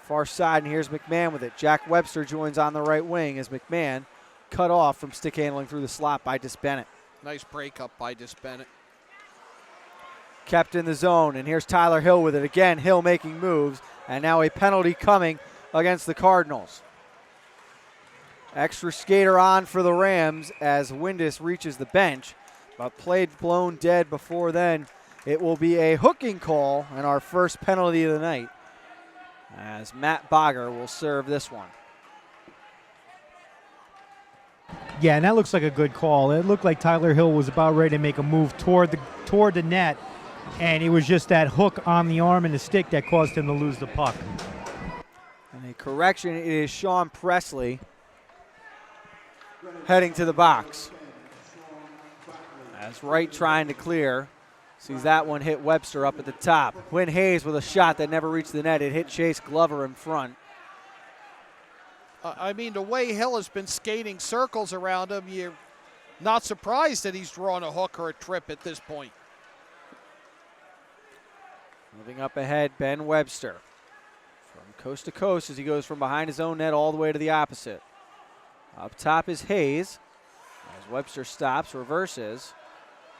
B: Far side, and here's McMahon with it. Jack Webster joins on the right wing as McMahon cut off from stick handling through the slot by Disbennett.
C: Nice breakup by Disbennett.
B: Kept in the zone, and here's Tyler Hill with it again. Hill making moves, and now a penalty coming against the Cardinals. Extra skater on for the Rams as Windus reaches the bench, but played blown dead before then. It will be a hooking call and our first penalty of the night as Matt Bogger will serve this one.
D: Yeah, and that looks like a good call. It looked like Tyler Hill was about ready to make a move toward the net, and it was just that hook on the arm and the stick that caused him to lose the puck.
B: And a correction, it is Sean Presley heading to the box. As Wright trying to clear. Sees that one hit Webster up at the top. Quinn Hayes with a shot that never reached the net. It hit Chase Glover in front.
C: I mean, the way Hill has been skating circles around him, you're not surprised that he's drawn a hook or a trip at this point.
B: Moving up ahead, Ben Webster. From coast to coast as he goes from behind his own net all the way to the opposite. Up top is Hayes. As Webster stops, reverses.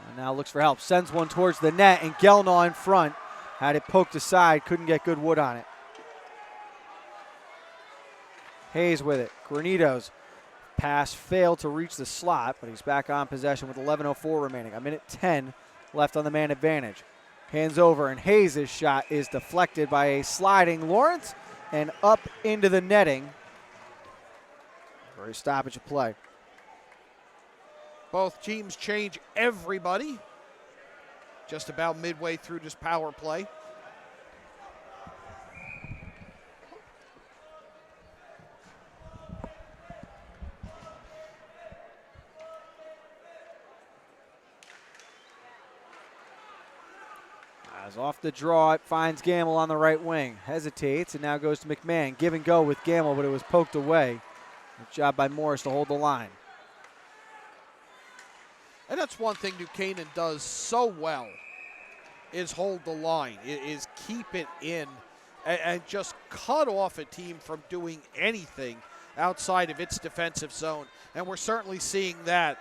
B: And now looks for help. Sends one towards the net, and Gelnaw in front. Had it poked aside, couldn't get good wood on it. Hayes with it. Granitos. Pass failed to reach the slot, but he's back on possession with 11:04 remaining. A minute 10 left on the man advantage. Hands over, and Hayes' shot is deflected by a sliding Lawrence and up into the netting for a stoppage of play.
C: Both teams change everybody just about midway through this power play.
B: As off the draw, it finds Gamble on the right wing. Hesitates and now goes to McMahon. Give and go with Gamble, but it was poked away. Good job by Morris to hold the line.
C: And that's one thing New Canaan does so well, is hold the line, is keep it in and just cut off a team from doing anything outside of its defensive zone. And we're certainly seeing that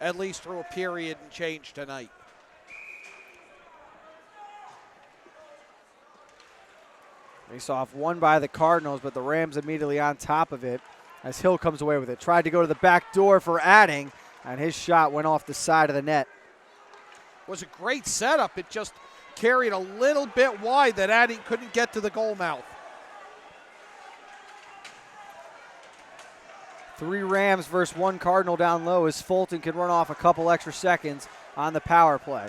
C: at least through a period and change tonight.
B: Face-off won by the Cardinals, but the Rams immediately on top of it as Hill comes away with it. Tried to go to the back door for Adding, and his shot went off the side of the net.
C: Was a great setup. It just carried a little bit wide that Adding couldn't get to the goal mouth.
B: 3 Rams versus 1 Cardinal down low as Fulton can run off a couple extra seconds on the power play.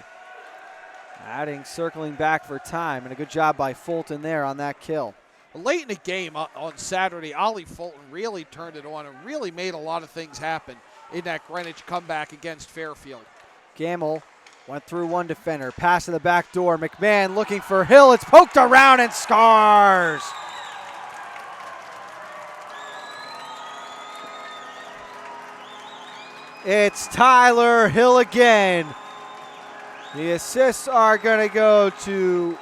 B: Adding circling back for time, and a good job by Fulton there on that kill.
C: Late in the game on Saturday, Ollie Fulton really turned it on and really made a lot of things happen in that Greenwich comeback against Fairfield.
B: Gamble went through one defender. Pass to the back door. McMahon looking for Hill. It's poked around and scars. It's Tyler Hill again. The assists are going to go to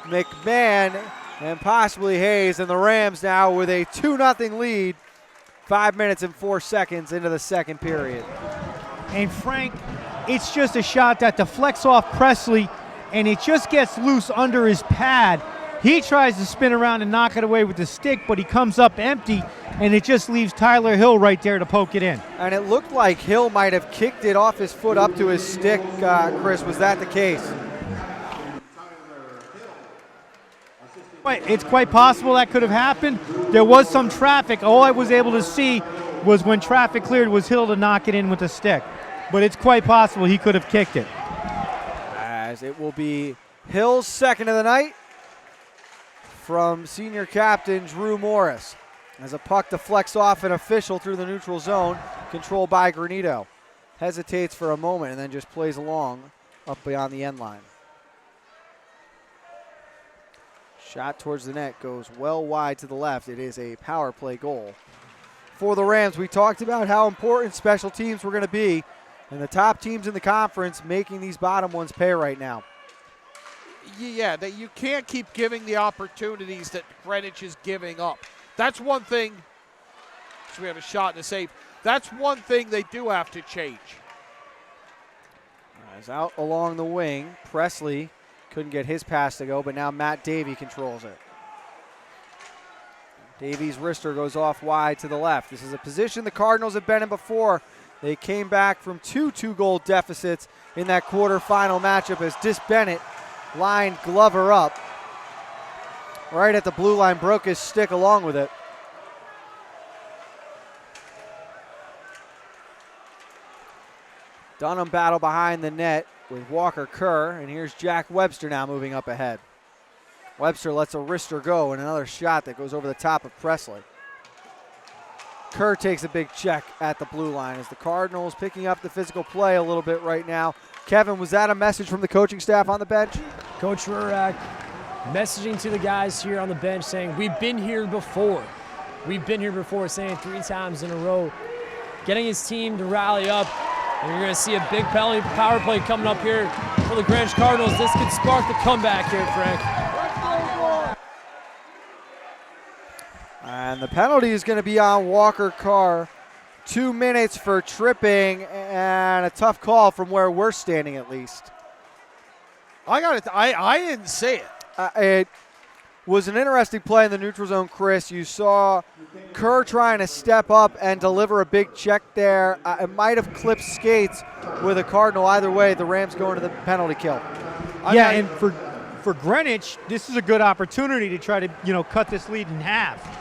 B: McMahon and possibly Hayes, and the Rams now with a 2-0 lead, 5 minutes and 4 seconds into the second period.
D: And Frank, it's just a shot that deflects off Presley, and it just gets loose under his pad. He tries to spin around and knock it away with the stick, but he comes up empty, and it just leaves Tyler Hill right there to poke it in.
B: And it looked like Hill might have kicked it off his foot up to his stick, Chris. Was that the case?
D: It's quite possible that could have happened. There was some traffic. All I was able to see was when traffic cleared was Hill to knock it in with the stick. But it's quite possible he could have kicked it.
B: As it will be Hill's second of the night. from senior captain Drew Morris. As a puck deflects off an official through the neutral zone, controlled by Granito. Hesitates for a moment and then just plays along up beyond the end line. Shot towards the net goes well wide to the left. It is a power play goal. For the Rams, we talked about how important special teams were going to be, and the top teams in the conference making these bottom ones pay right now.
C: Yeah, that you can't keep giving the opportunities that Greenwich is giving up. That's one thing. So we have a shot and a save. That's one thing they do have to change.
B: As out along the wing, Presley couldn't get his pass to go, but now Matt Davey controls it. Davey's wrister goes off wide to the left. This is a position the Cardinals have been in before. They came back from two-goal deficits in that quarterfinal matchup as Dis Bennett lined Glover up right at the blue line, broke his stick along with it. Dunham battle behind the net with Walker Kerr, and here's Jack Webster now moving up ahead. Webster lets a wrister go, and another shot that goes over the top of Presley. Kerr takes a big check at the blue line as the Cardinals picking up the physical play a little bit right now. Kevin, was that a message from the coaching staff on the bench?
E: Coach Rurak messaging to the guys here on the bench saying, we've been here before. We've been here before, saying 3 times in a row, getting his team to rally up. And you're going to see a big penalty power play coming up here for the Greenwich Cardinals. This could spark the comeback here, Frank.
B: And the penalty is going to be on Walker Kerr. 2 minutes for tripping, and a tough call from where we're standing at least.
C: I didn't see it.
B: It was an interesting play in the neutral zone, Chris. You saw Kerr trying to step up and deliver a big check there. It might have clipped skates with a Cardinal. Either way, the Rams going to the penalty kill.
D: Yeah, and for Greenwich, this is a good opportunity to try to, cut this lead in half.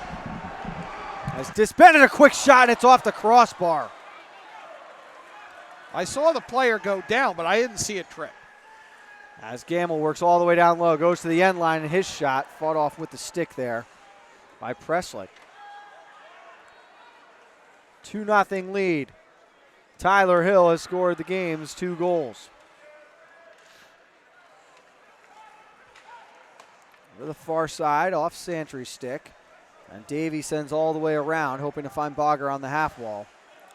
B: As Dis Bennett, a quick shot, and it's off the crossbar.
C: I saw the player go down, but I didn't see a trip.
B: As Gamble works all the way down low, goes to the end line, and his shot fought off with the stick there by Presley. 2-0 lead. Tyler Hill has scored the game's 2 goals. To the far side, off Santry's stick. And Davey sends all the way around, hoping to find Bogger on the half wall.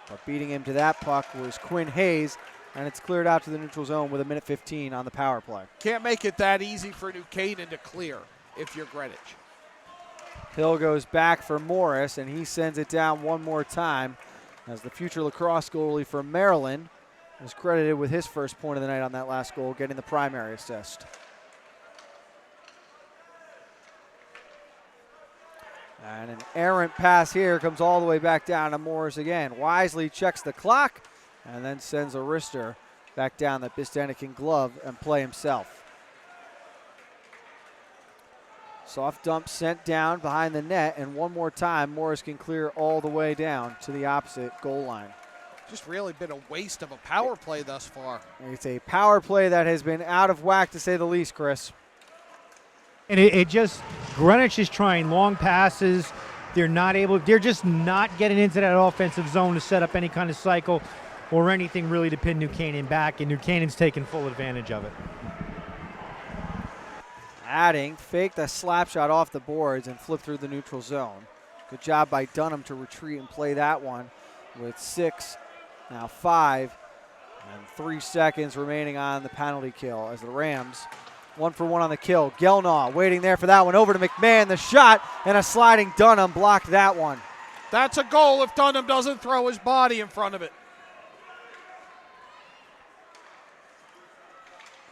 B: But beating him to that puck was Quinn Hayes, and it's cleared out to the neutral zone with 1:15 on the power play.
C: Can't make it that easy for New Canaan to clear if you're Greenwich.
B: Hill goes back for Morris, and he sends it down one more time as the future lacrosse goalie from Maryland is credited with his first point of the night on that last goal, getting the primary assist. And an errant pass here comes all the way back down to Morris again. Wisely checks the clock and then sends a wrister back down that Bistanek can glove and play himself. Soft dump sent down behind the net, and one more time Morris can clear all the way down to the opposite goal line.
C: Just really been a waste of a power play thus far.
B: It's a power play that has been out of whack, to say the least, Chris.
D: And it just, Greenwich is trying long passes. They're just not getting into that offensive zone to set up any kind of cycle or anything really to pin New Canaan back, and New Canaan's taking full advantage of it.
B: Adding, faked a slap shot off the boards and flipped through the neutral zone. Good job by Dunham to retreat and play that one with 6, now 5, and 3 seconds remaining on the penalty kill as the Rams 1 for 1 on the kill. Gelnaw waiting there for that one. Over to McMahon. The shot and a sliding Dunham blocked that one.
C: That's a goal if Dunham doesn't throw his body in front of it.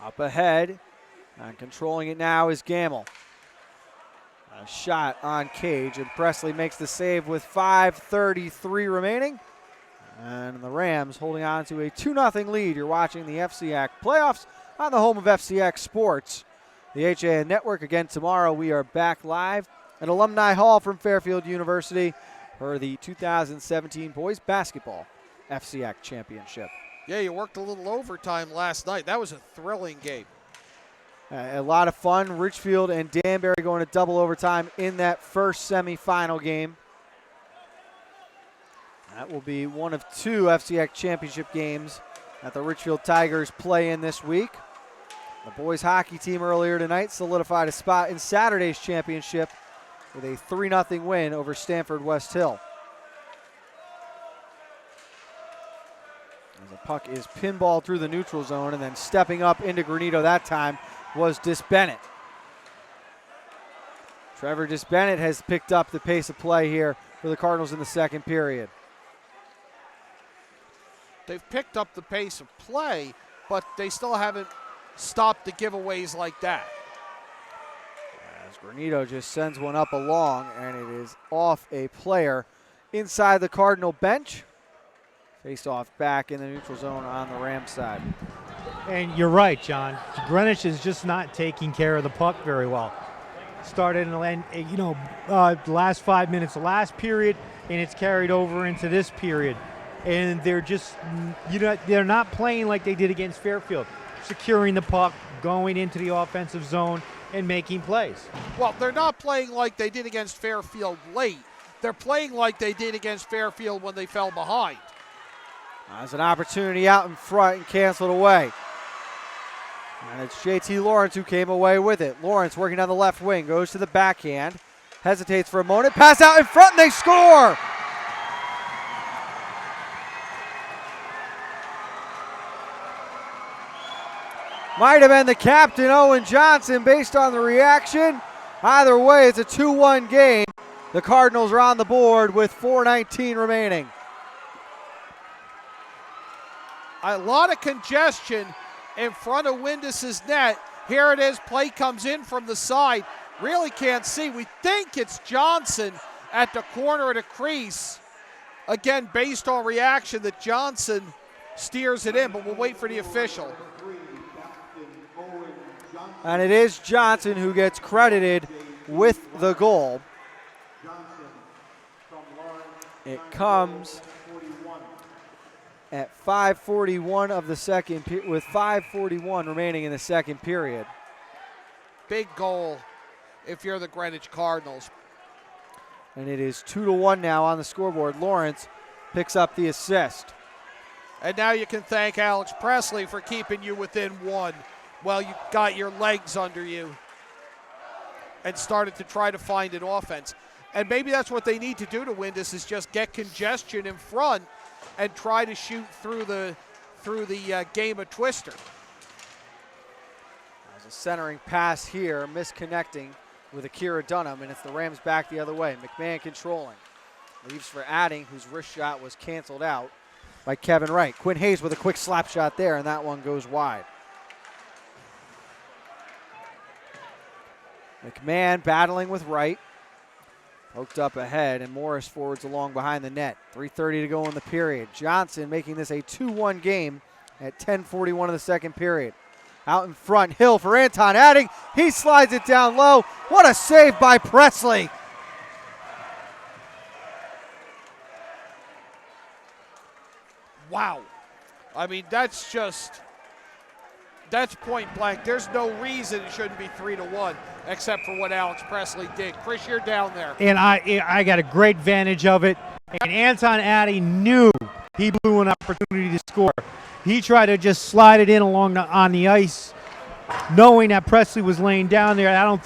B: Up ahead and controlling it now is Gamble. A shot on Cage, and Presley makes the save with 5:33 remaining. And the Rams holding on to a 2-0 lead. You're watching the FCIAC playoffs on the home of FCIAC Sports. The HAN Network again tomorrow. We are back live at Alumni Hall from Fairfield University for the 2017 Boys Basketball FCIAC Championship.
C: Yeah, you worked a little overtime last night. That was a thrilling game.
B: A lot of fun. Richfield and Danbury going to double overtime in that first semifinal game. That will be one of 2 FCIAC championship games that the Richfield Tigers play in this week. The boys hockey team earlier tonight solidified a spot in Saturday's championship with a 3-0 win over Stanford West Hill. As the puck is pinballed through the neutral zone, and then stepping up into Granito that time was Disbennett. Trevor Disbennett has picked up the pace of play here for the Cardinals in the second period.
C: They've picked up the pace of play, but they still haven't stopped the giveaways like that.
B: As Granito just sends one up along, and it is off a player inside the Cardinal bench. Faced off back in the neutral zone on the Rams side.
D: And you're right, John. Greenwich is just not taking care of the puck very well. Started in the last 5 minutes of last period, and it's carried over into this period. And they're just, they're not playing like they did against Fairfield, securing the puck, going into the offensive zone, and making plays.
C: Well, they're not playing like they did against Fairfield late. They're playing like they did against Fairfield when they fell behind.
B: There's an opportunity out in front and canceled away. And it's JT Lawrence who came away with it. Lawrence working on the left wing, goes to the backhand, hesitates for a moment, pass out in front, and they score! Might have been the captain, Owen Johnson, based on the reaction. Either way, it's a 2-1 game. The Cardinals are on the board with 4:19 remaining.
C: A lot of congestion in front of Windus's net. Here it is, play comes in from the side. Really can't see. We think it's Johnson at the corner of the crease. Again, based on reaction that Johnson steers it in, but we'll wait for the official.
B: And it is Johnson who gets credited with the goal. It comes at 5:41 of the second, with 5:41 remaining in the second period.
C: Big goal if you're the Greenwich Cardinals.
B: And it is 2-1 now on the scoreboard. Lawrence picks up the assist.
C: And now you can thank Alex Presley for keeping you within 1 while you got your legs under you and started to try to find an offense. And maybe that's what they need to do to win this, is just get congestion in front and try to shoot through the game of Twister.
B: There's a centering pass here, misconnecting with Akira Dunham, and it's the Rams back the other way. McMahon controlling. Leaves for Adding, whose wrist shot was canceled out by Kevin Wright. Quinn Hayes with a quick slap shot there, and that one goes wide. McMahon battling with Wright. Poked up ahead, and Morris forwards along behind the net. 3:30 to go in the period. Johnson making this a 2-1 game at 10:41 of the second period. Out in front, Hill for Anton Adding. He slides it down low. What a save by Presley.
C: Wow. I mean, that's point blank. There's no reason it shouldn't be 3-1 except for what Alex Presley did. Chris, you're down there.
D: And I got a great vantage of it. And Anton Adding knew he blew an opportunity to score. He tried to just slide it in on the ice, knowing that Presley was laying down there. I don't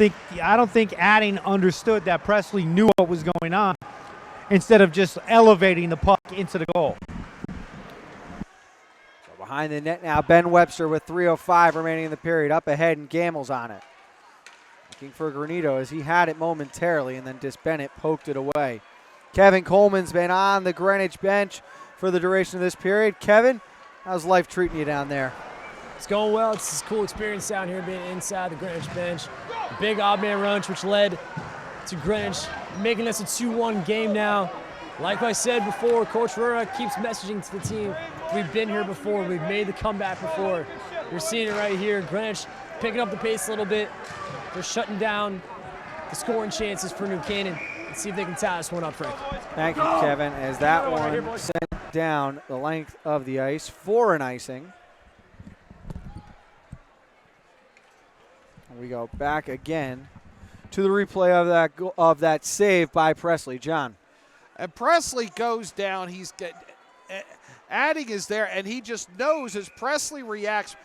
D: think Adding understood that Presley knew what was going on, instead of just elevating the puck into the goal.
B: So behind the net now, Ben Webster with 3:05 remaining in the period. Up ahead, and Gamel's on it. Looking for Granito as he had it momentarily, and then Disbennett poked it away. Kevin Coleman's been on the Greenwich bench for the duration of this period. Kevin, how's life treating you down there?
E: It's going well. It's a cool experience down here being inside the Greenwich bench. A big odd man rush, which led to Greenwich making this a 2-1 game now. Like I said before, Coach Rura keeps messaging to the team. We've been here before. We've made the comeback before. You're seeing it right here. Greenwich picking up the pace a little bit. They're shutting down the scoring chances for New Canaan. Let's see if they can tie this one up, Frank.
B: Thank you, Kevin, as that one sent down the length of the ice for an icing. We go back again to the replay of that save by Presley. John.
C: And Presley goes down. Adding is there, and he just knows as Presley reacts.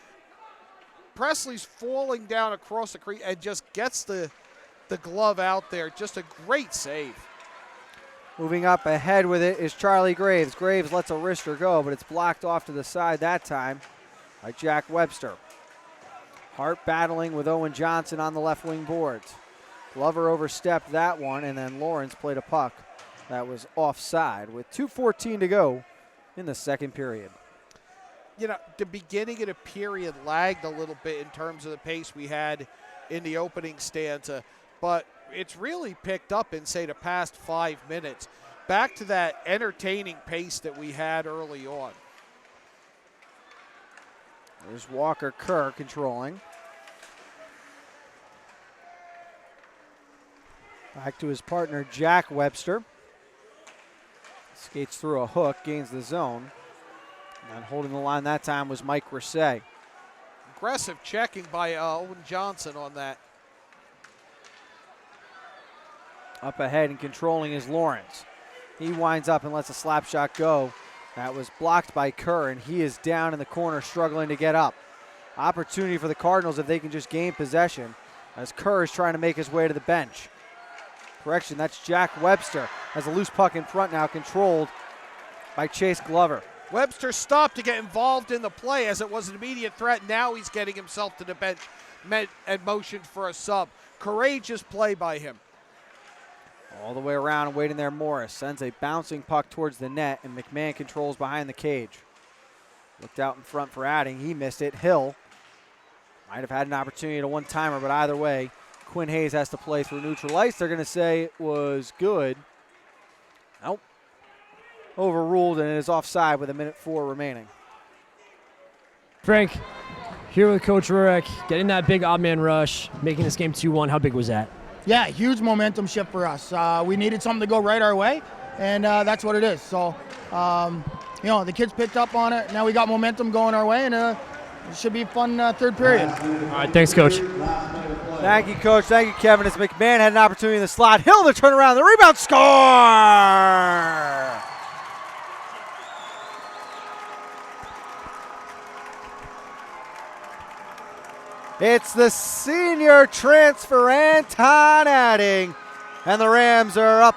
C: Presley's falling down across the crease and just gets the glove out there. Just a great save.
B: Moving up ahead with it is Charlie Graves. Graves lets a wrister go, but it's blocked off to the side that time by Jack Webster. Hart battling with Owen Johnson on the left wing boards. Glover overstepped that one, and then Lawrence played a puck that was offside with 2:14 to go in the second period.
C: You know, the beginning of the period lagged a little bit in terms of the pace we had in the opening stanza, but it's really picked up in, say, the past 5 minutes. Back to that entertaining pace that we had early on.
B: There's Walker Kerr controlling. Back to his partner, Jack Webster. Skates through a hook, gains the zone. And holding the line that time was Mike Risset.
C: Aggressive checking by Owen Johnson on that.
B: Up ahead and controlling is Lawrence. He winds up and lets a slap shot go. That was blocked by Kerr, and he is down in the corner struggling to get up. Opportunity for the Cardinals if they can just gain possession as Kerr is trying to make his way to the bench. Correction, that's Jack Webster. Has a loose puck in front now, controlled by Chase Glover.
C: Webster stopped to get involved in the play as it was an immediate threat. Now he's getting himself to the bench and motioned for a sub. Courageous play by him.
B: All the way around and waiting there, Morris sends a bouncing puck towards the net, and McMahon controls behind the cage. Looked out in front for Adding. He missed it. Hill might have had an opportunity to one-timer, but either way, Quinn Hayes has to play through neutral ice. They're going to say it was good. Nope. Overruled, and it is offside with 1:04 remaining.
E: Frank, here with Coach Rurik, getting that big odd man rush, making this game 2-1. How big was that?
J: Yeah, huge momentum shift for us. We needed something to go right our way, and that's what it is. So, the kids picked up on it. Now we got momentum going our way, and it should be a fun third period.
E: All right, thanks, Coach.
B: Thank you, Coach. Thank you, Kevin. As McMahon had an opportunity in the slot. Hill to turn around. The rebound, score! It's the senior transfer, Anton Adding, and the Rams are up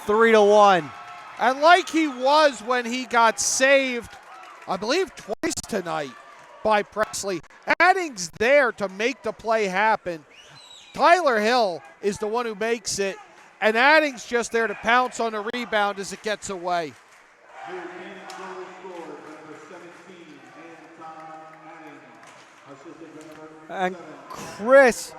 B: 3-1.
C: And like he was when he got saved, I believe twice tonight by Presley, Adding's there to make the play happen. Tyler Hill is the one who makes it, and Adding's just there to pounce on the rebound as it gets away.
B: And Chris,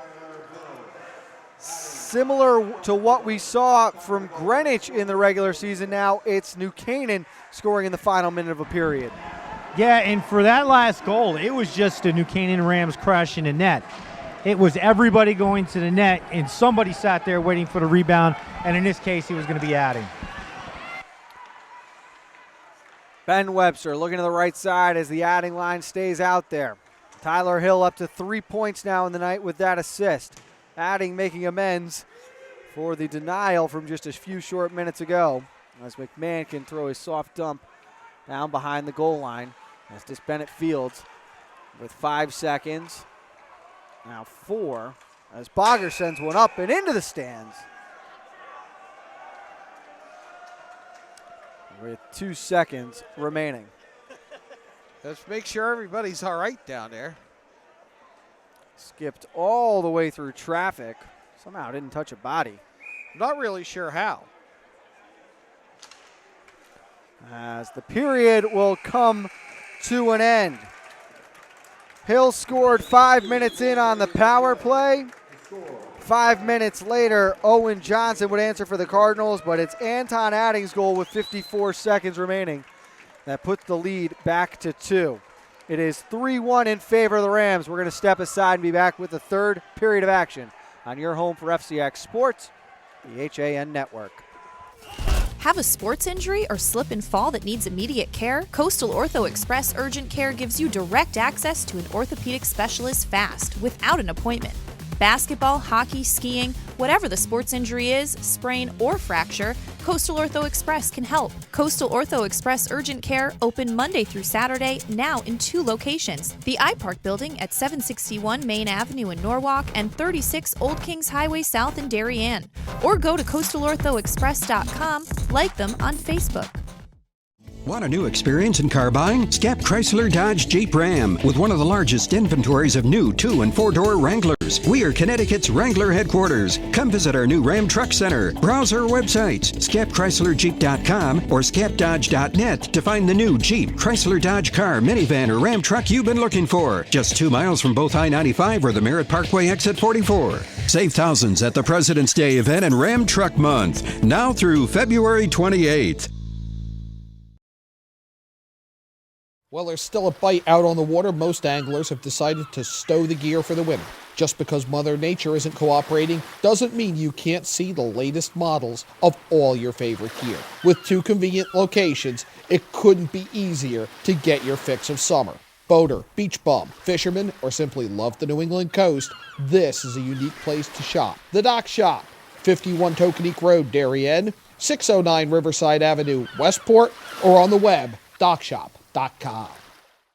B: similar to what we saw from Greenwich in the regular season, now it's New Canaan scoring in the final minute of a period.
D: Yeah, and for that last goal, it was just a New Canaan Rams crashing the net. It was everybody going to the net, and somebody sat there waiting for the rebound, and in this case, he was going to be Adding.
B: Ben Webster looking to the right side as the Adding line stays out there. Tyler Hill up to 3 points now in the night with that assist. Adding making amends for the denial from just a few short minutes ago as McMahon can throw his soft dump down behind the goal line. As this Bennett Fields with 5 seconds, now 4, as Bogger sends one up and into the stands. With 2 seconds remaining.
C: Let's make sure everybody's all right down there.
B: Skipped all the way through traffic. Somehow didn't touch a body.
C: Not really sure how.
B: As the period will come to an end. Hill scored 5 minutes in on the power play. 5 minutes later, Owen Johnson would answer for the Cardinals, but it's Anton Adding's goal with 54 seconds remaining that puts the lead back to 2. It is 3-1 in favor of the Rams. We're going to step aside and be back with the third period of action on your home for FCIAC Sports, the HAN Network.
F: Have a sports injury or slip and fall that needs immediate care? Coastal Ortho Express Urgent Care gives you direct access to an orthopedic specialist fast, without an appointment. Basketball, hockey, skiing, whatever the sports injury is, sprain, or fracture, Coastal Ortho Express can help. Coastal Ortho Express Urgent Care open Monday through Saturday, now in 2 locations. The iPark building at 761 Main Avenue in Norwalk and 36 Old Kings Highway South in Darien. Or go to coastalorthoexpress.com, like them on Facebook.
K: Want a new experience in car buying? Scap Chrysler Dodge Jeep Ram with one of the largest inventories of new 2- and 4-door Wranglers. We are Connecticut's Wrangler headquarters. Come visit our new Ram Truck Center. Browse our websites, scapchryslerjeep.com or scapdodge.net to find the new Jeep, Chrysler Dodge car, minivan, or Ram truck you've been looking for. Just 2 miles from both I-95 or the Merritt Parkway exit 44. Save thousands at the President's Day event and Ram Truck Month, now through February 28th.
C: Well, there's still a bite out on the water. Most anglers have decided to stow the gear for the winter. Just because Mother Nature isn't cooperating doesn't mean you can't see the latest models of all your favorite gear. With 2 convenient locations, it couldn't be easier to get your fix of summer. Boater, beach bum, fisherman, or simply love the New England coast, this is a unique place to shop. The Dock Shop, 51 Tokenique Road, Darien, 609 Riverside Avenue, Westport, or on the web, dockshop.com.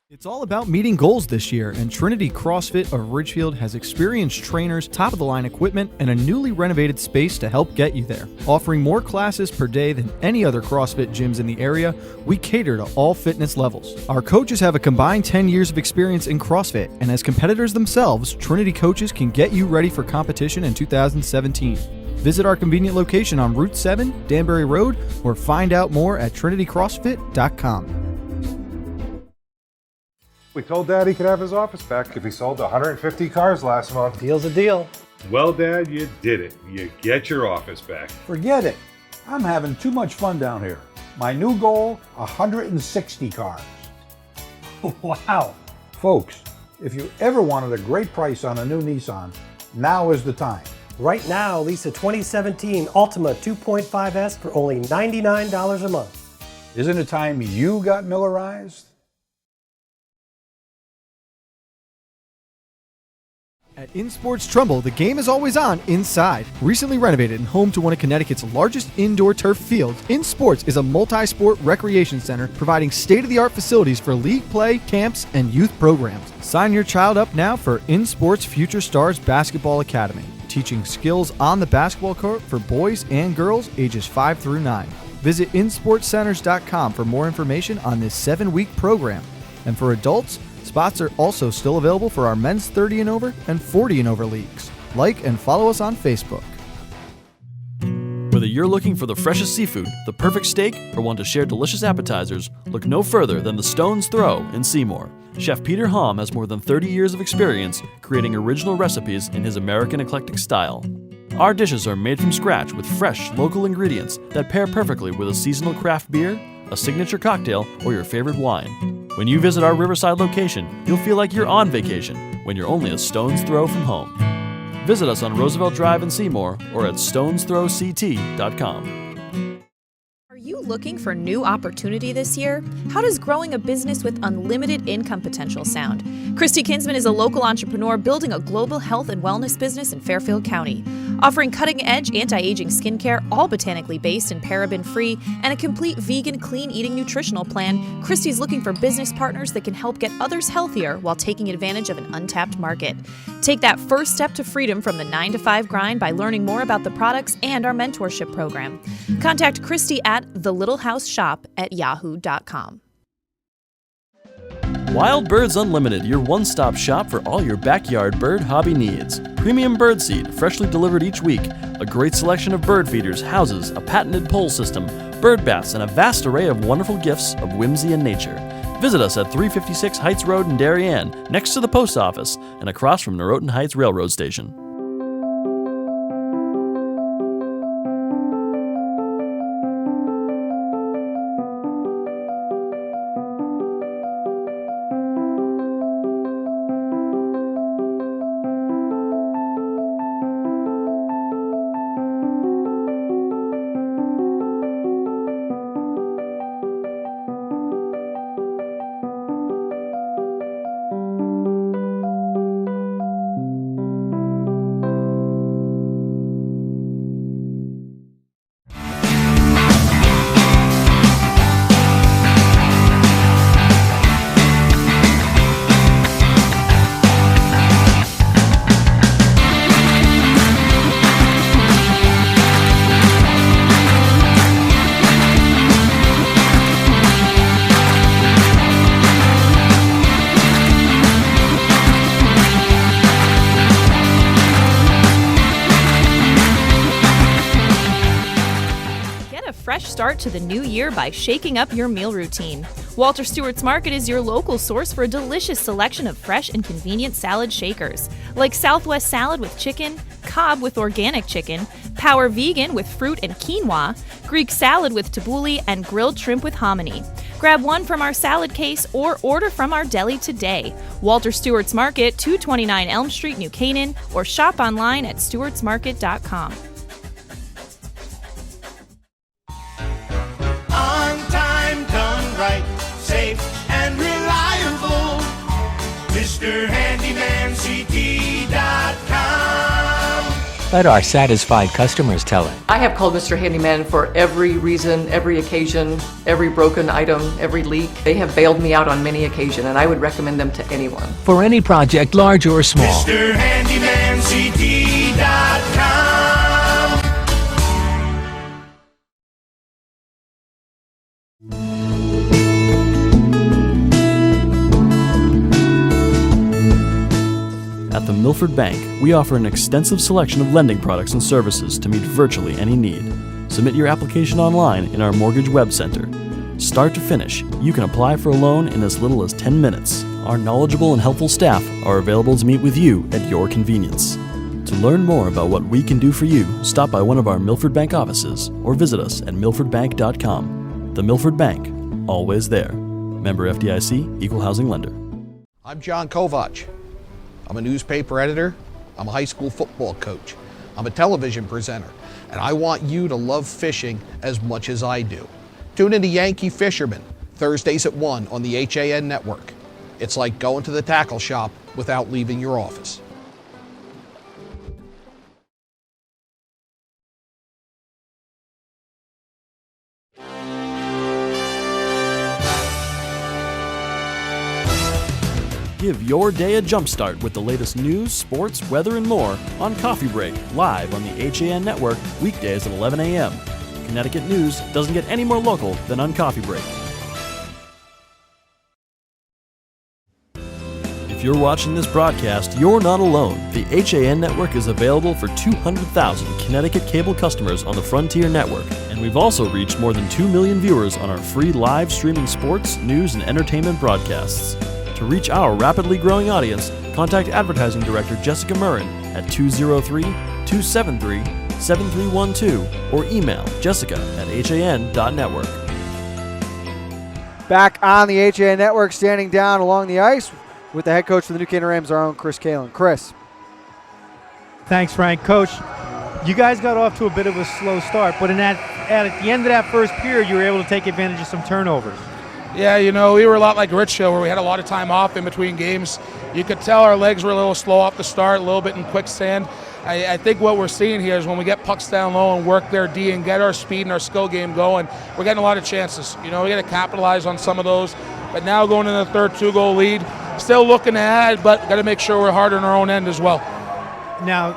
L: It's all about meeting goals this year, and Trinity CrossFit of Ridgefield has experienced trainers, top-of-the-line equipment, and a newly renovated space to help get you there. Offering more classes per day than any other CrossFit gyms in the area, we cater to all fitness levels. Our coaches have a combined 10 years of experience in CrossFit, and as competitors themselves, Trinity coaches can get you ready for competition in 2017. Visit our convenient location on Route 7, Danbury Road, or find out more at trinitycrossfit.com.
M: We told Dad he could have his office back if he sold 150 cars last month.
N: Deal's a deal.
M: Well, Dad, you did it. You get your office back.
N: Forget it. I'm having too much fun down here. My new goal, 160 cars. Wow. Folks, if you ever wanted a great price on a new Nissan, now is the time.
O: Right now, lease a 2017 Altima 2.5S for only $99 a month.
N: Isn't it time you got Millerized?
L: At InSports Trumbull, the game is always on inside. Recently renovated and home to one of Connecticut's largest indoor turf fields, InSports is a multi-sport recreation center providing state-of-the-art facilities for league play, camps, and youth programs. Sign your child up now for InSports Future Stars Basketball Academy, teaching skills on the basketball court for boys and girls ages 5 through 9. Visit InSportsCenters.com for more information on this 7-week program. And for adults, spots are also still available for our men's 30 and over and 40 and over leagues. Like and follow us on Facebook.
A: Whether you're looking for the freshest seafood, the perfect steak, or want to share delicious appetizers, look no further than the Stone's Throw in Seymour. Chef Peter Hom has more than 30 years of experience creating original recipes in his American eclectic style. Our dishes are made from scratch with fresh, local ingredients that pair perfectly with a seasonal craft beer, a signature cocktail, or your favorite wine. When you visit our Riverside location, you'll feel like you're on vacation when you're only a stone's throw from home. Visit us on Roosevelt Drive in Seymour or at StonesThrowCT.com.
F: Are you looking for new opportunity this year? How does growing a business with unlimited income potential sound? Christy Kinsman is a local entrepreneur building a global health and wellness business in Fairfield County. Offering cutting-edge anti-aging skincare, all botanically based and paraben-free, and a complete vegan, clean-eating nutritional plan, Christy's looking for business partners that can help get others healthier while taking advantage of an untapped market. Take that first step to freedom from the 9-to-5 grind by learning more about the products and our mentorship program. Contact Christy at thelittlehouseshop@yahoo.com.
A: Wild Birds Unlimited, your one-stop shop for all your backyard bird hobby needs. Premium bird seed, freshly delivered each week. A great selection of bird feeders, houses, a patented pole system, bird baths, and a vast array of wonderful gifts of whimsy and nature. Visit us at 356 Heights Road in Darien, next to the post office, and across from Norotan Heights Railroad Station.
F: start to the new year by shaking up your meal routine. Walter Stewart's Market is your local source for a delicious selection of fresh and convenient salad shakers, like Southwest salad with chicken, Cobb with organic chicken, Power Vegan with fruit and quinoa, Greek salad with tabbouleh, and grilled shrimp with hominy. Grab one from our salad case or order from our deli today. Walter Stewart's Market, 229 Elm Street, New Canaan, or shop online at stewartsmarket.com.
G: On time, done right, safe and reliable. MrHandymanCT.com.
H: Let our satisfied customers tell it.
I: I have called Mr. Handyman for every reason, every occasion, every broken item, every leak. They have bailed me out on many occasions, and I would recommend them to anyone.
H: For any project, large or small.
G: MrHandymanCT.com.
A: At the Milford Bank, we offer an extensive selection of lending products and services to meet virtually any need. Submit your application online in our mortgage web center. Start to finish, you can apply for a loan in as little as 10 minutes. Our knowledgeable and helpful staff are available to meet with you at your convenience. To learn more about what we can do for you, stop by one of our Milford Bank offices or visit us at milfordbank.com. The Milford Bank, always there. Member FDIC, Equal Housing Lender.
C: I'm John Kovach. I'm a newspaper editor. I'm a high school football coach. I'm a television presenter. And I want you to love fishing as much as I do. Tune into Yankee Fisherman, Thursdays at 1 on the HAN network. It's like going to the tackle shop without leaving your office.
A: Give your day a jumpstart with the latest news, sports, weather, and more on Coffee Break, live on the HAN network, weekdays at 11 a.m. Connecticut news doesn't get any more local than on Coffee Break. If you're watching this broadcast, you're not alone. The HAN network is available for 200,000 Connecticut cable customers on the Frontier network, and we've also reached more than 2 million viewers on our free live streaming sports, news, and entertainment broadcasts. To reach our rapidly growing audience, contact Advertising Director Jessica Murrin at 203-273-7312 or email jessica@han.network.
B: Back on the HAN network, standing down along the ice with the head coach for the New Canaan Rams, our own Chris Kalen. Chris.
D: Thanks, Frank. Coach, you guys got off to a bit of a slow start, but at the end of that first period, you were able to take advantage of some turnovers.
P: Yeah, you know, we were a lot like Richfield, where we had a lot of time off in between games. You could tell our legs were a little slow off the start, a little bit in quicksand. I think what we're seeing here is when we get pucks down low and work their D and get our speed and our skill game going, we're getting a lot of chances. You know, we got to capitalize on some of those. But now going into the third 2-goal lead, still looking ahead, but got to make sure we're hard on our own end as well.
D: Now,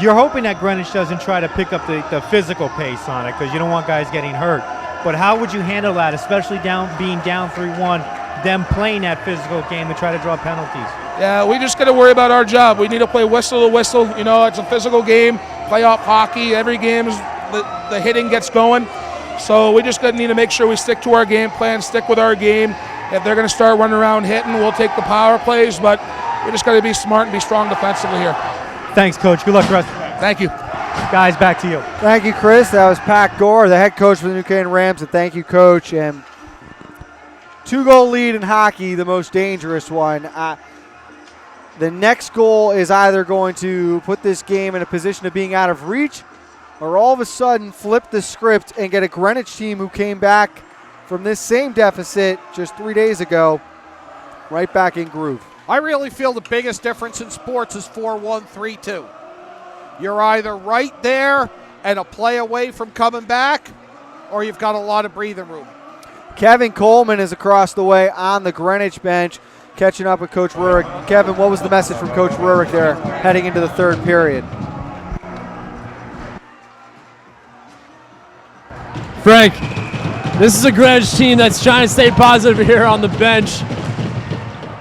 D: you're hoping that Greenwich doesn't try to pick up the physical pace on it because you don't want guys getting hurt. But how would you handle that, especially being down 3-1, them playing that physical game to try to draw penalties?
P: Yeah, we just got to worry about our job. We need to play whistle to whistle. You know, it's a physical game, playoff hockey. Every game is the hitting gets going. So we just need to make sure we stick to our game plan, stick with our game. If they're going to start running around hitting, we'll take the power plays. But we just got to be smart and be strong defensively here.
D: Thanks, Coach. Good luck for the rest of the day.
P: Thank you.
D: Guys, back to you.
B: Thank you, Chris. That was Pat Gore, the head coach for the New Canaan Rams, and thank you, Coach. And 2-goal lead in hockey, the most dangerous one. The next goal is either going to put this game in a position of being out of reach or all of a sudden flip the script and get a Greenwich team who came back from this same deficit just 3 days ago right back in groove.
C: I really feel the biggest difference in sports is 4-1-3-2. You're either right there and a play away from coming back, or you've got a lot of breathing room.
B: Kevin Coleman is across the way on the Greenwich bench, catching up with Coach Rurik. Kevin, what was the message from Coach Rurik there heading into the third period?
E: Frank, this is a Greenwich team that's trying to stay positive here on the bench.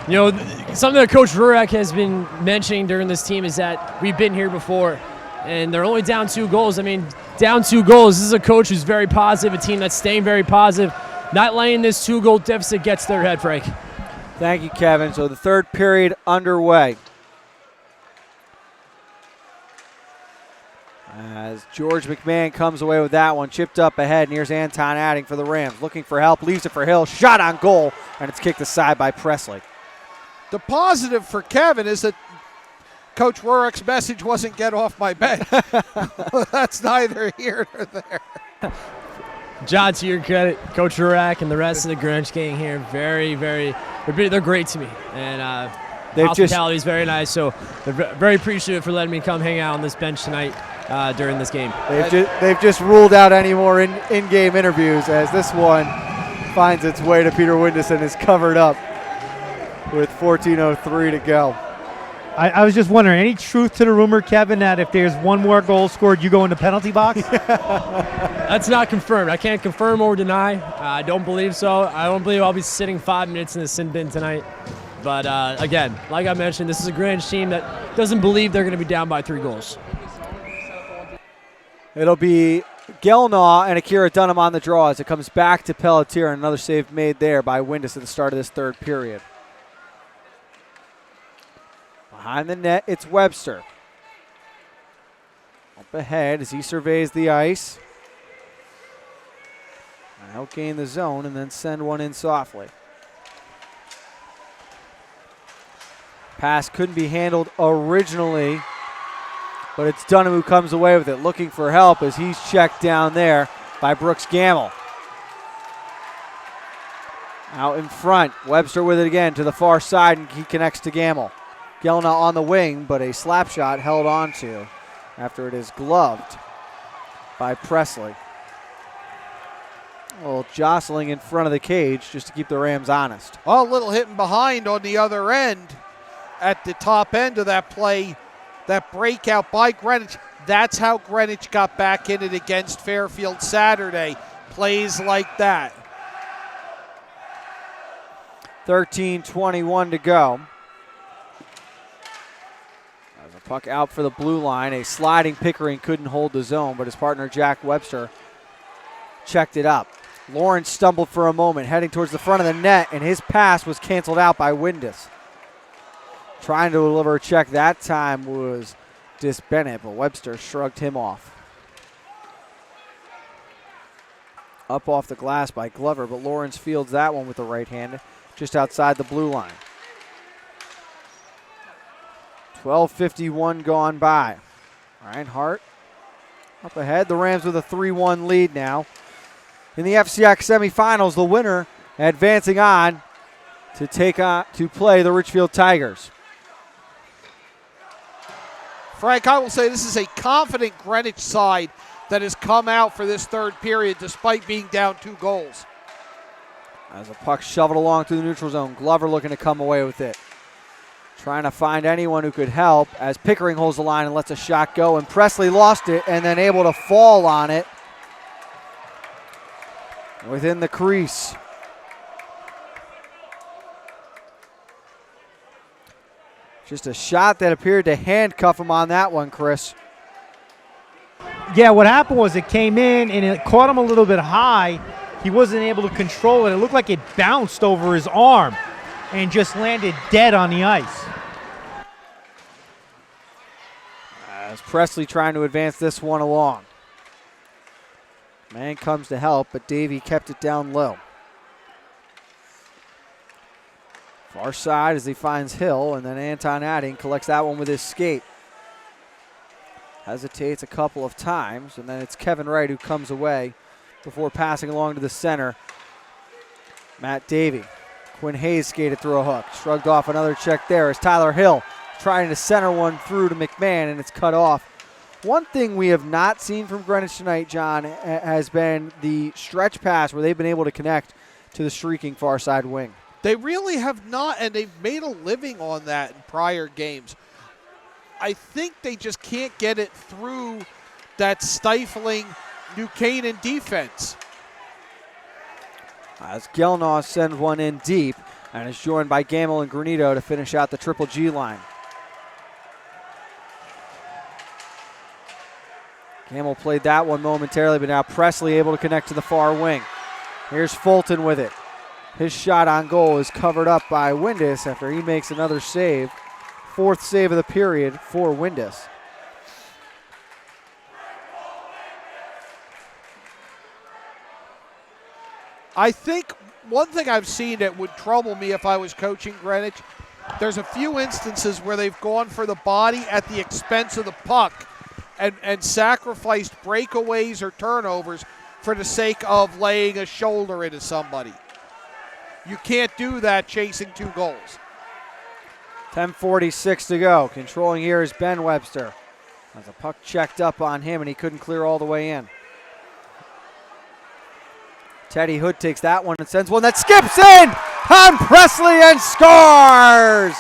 E: You know, something that Coach Rurik has been mentioning during this team is that we've been here before, and they're only down 2 goals. I mean, down 2 goals. This is a coach who's very positive, a team that's staying very positive, not letting this 2-goal deficit get to their head, Frank.
B: Thank you, Kevin. So the third period underway. As George McMahon comes away with that one, chipped up ahead, and here's Anton Adding for the Rams. Looking for help, leaves it for Hill, shot on goal, and it's kicked aside by Presley.
C: The positive for Kevin is that Coach Rurick's message wasn't get off my bench. That's neither here nor there.
E: John, to your credit, Coach Rurak and the rest of the Greenwich gang here, they're great to me. And hospitality is very nice, so they're very appreciative for letting me come hang out on this bench tonight during this game.
B: They've just ruled out any more in-game interviews as this one finds its way to Peter Windus and is covered up with 14:03 to go.
D: I was just wondering, any truth to the rumor, Kevin, that if there's one more goal scored, you go in the penalty box?
E: That's not confirmed. I can't confirm or deny. I don't believe so. I don't believe I'll be sitting 5 minutes in the sin bin tonight. But again, like I mentioned, this is a Greenwich team that doesn't believe they're going to be down by 3 goals.
B: It'll be Gelnaw and Akira Dunham on the draw as it comes back to Pelletier, and another save made there by Windus at the start of this third period. Behind the net, it's Webster. Up ahead as he surveys the ice. He'll gain the zone and then send one in softly. Pass couldn't be handled originally, but it's Dunham who comes away with it, looking for help as he's checked down there by Brooks Gamble. Out in front, Webster with it again to the far side, and he connects to Gamble. Gelna on the wing, but a slap shot held on to after it is gloved by Presley. A little jostling in front of the cage just to keep the Rams honest.
C: Well, a little hitting behind on the other end at the top end of that play, that breakout by Greenwich. That's how Greenwich got back in it against Fairfield Saturday. Plays like that.
B: 13:21 to go. Puck out for the blue line. A sliding Pickering couldn't hold the zone, but his partner Jack Webster checked it up. Lawrence stumbled for a moment, heading towards the front of the net, and his pass was canceled out by Windus. Trying to deliver a check that time was Dis Bennett, but Webster shrugged him off. Up off the glass by Glover, but Lawrence fields that one with the right hand just outside the blue line. 12:51 gone by. Reinhart up ahead. The Rams with a 3-1 lead now. In the FCIAC semifinals, the winner advancing on to play the Richfield Tigers.
C: Frank, I will say this is a confident Greenwich side that has come out for this third period despite being down 2 goals.
B: As the puck shoveled along through the neutral zone, Glover looking to come away with it. Trying to find anyone who could help as Pickering holds the line and lets a shot go, and Presley lost it and then able to fall on it within the crease. Just a shot that appeared to handcuff him on that one, Chris.
D: Yeah, what happened was it came in and it caught him a little bit high. He wasn't able to control it. It looked like it bounced over his arm and just landed dead on the ice.
B: As Presley trying to advance this one along. Man comes to help, but Davey kept it down low. Far side as he finds Hill, and then Anton Adding collects that one with his skate. Hesitates a couple of times, and then it's Kevin Wright who comes away before passing along to the center. Matt Davey. Quinn Hayes skated through a hook. Shrugged off another check there as Tyler Hill trying to center one through to McMahon, and it's cut off. One thing we have not seen from Greenwich tonight, John, has been the stretch pass where they've been able to connect to the streaking far side wing.
C: They really have not, and they've made a living on that in prior games. I think they just can't get it through that stifling New Canaan defense.
B: As Gelnaw sends one in deep and is joined by Gamble and Granito to finish out the Triple G line. Gamble played that one momentarily, but now Presley able to connect to the far wing. Here's Fulton with it. His shot on goal is covered up by Windus after he makes another save. 4th save of the period for Windus.
C: I think one thing I've seen that would trouble me if I was coaching Greenwich, there's a few instances where they've gone for the body at the expense of the puck and sacrificed breakaways or turnovers for the sake of laying a shoulder into somebody. You can't do that chasing 2 goals.
B: 10:46 to go. Controlling here is Ben Webster. As the puck checked up on him and he couldn't clear all the way in. Teddy Hood takes that one and sends one that skips in on Presley and scores!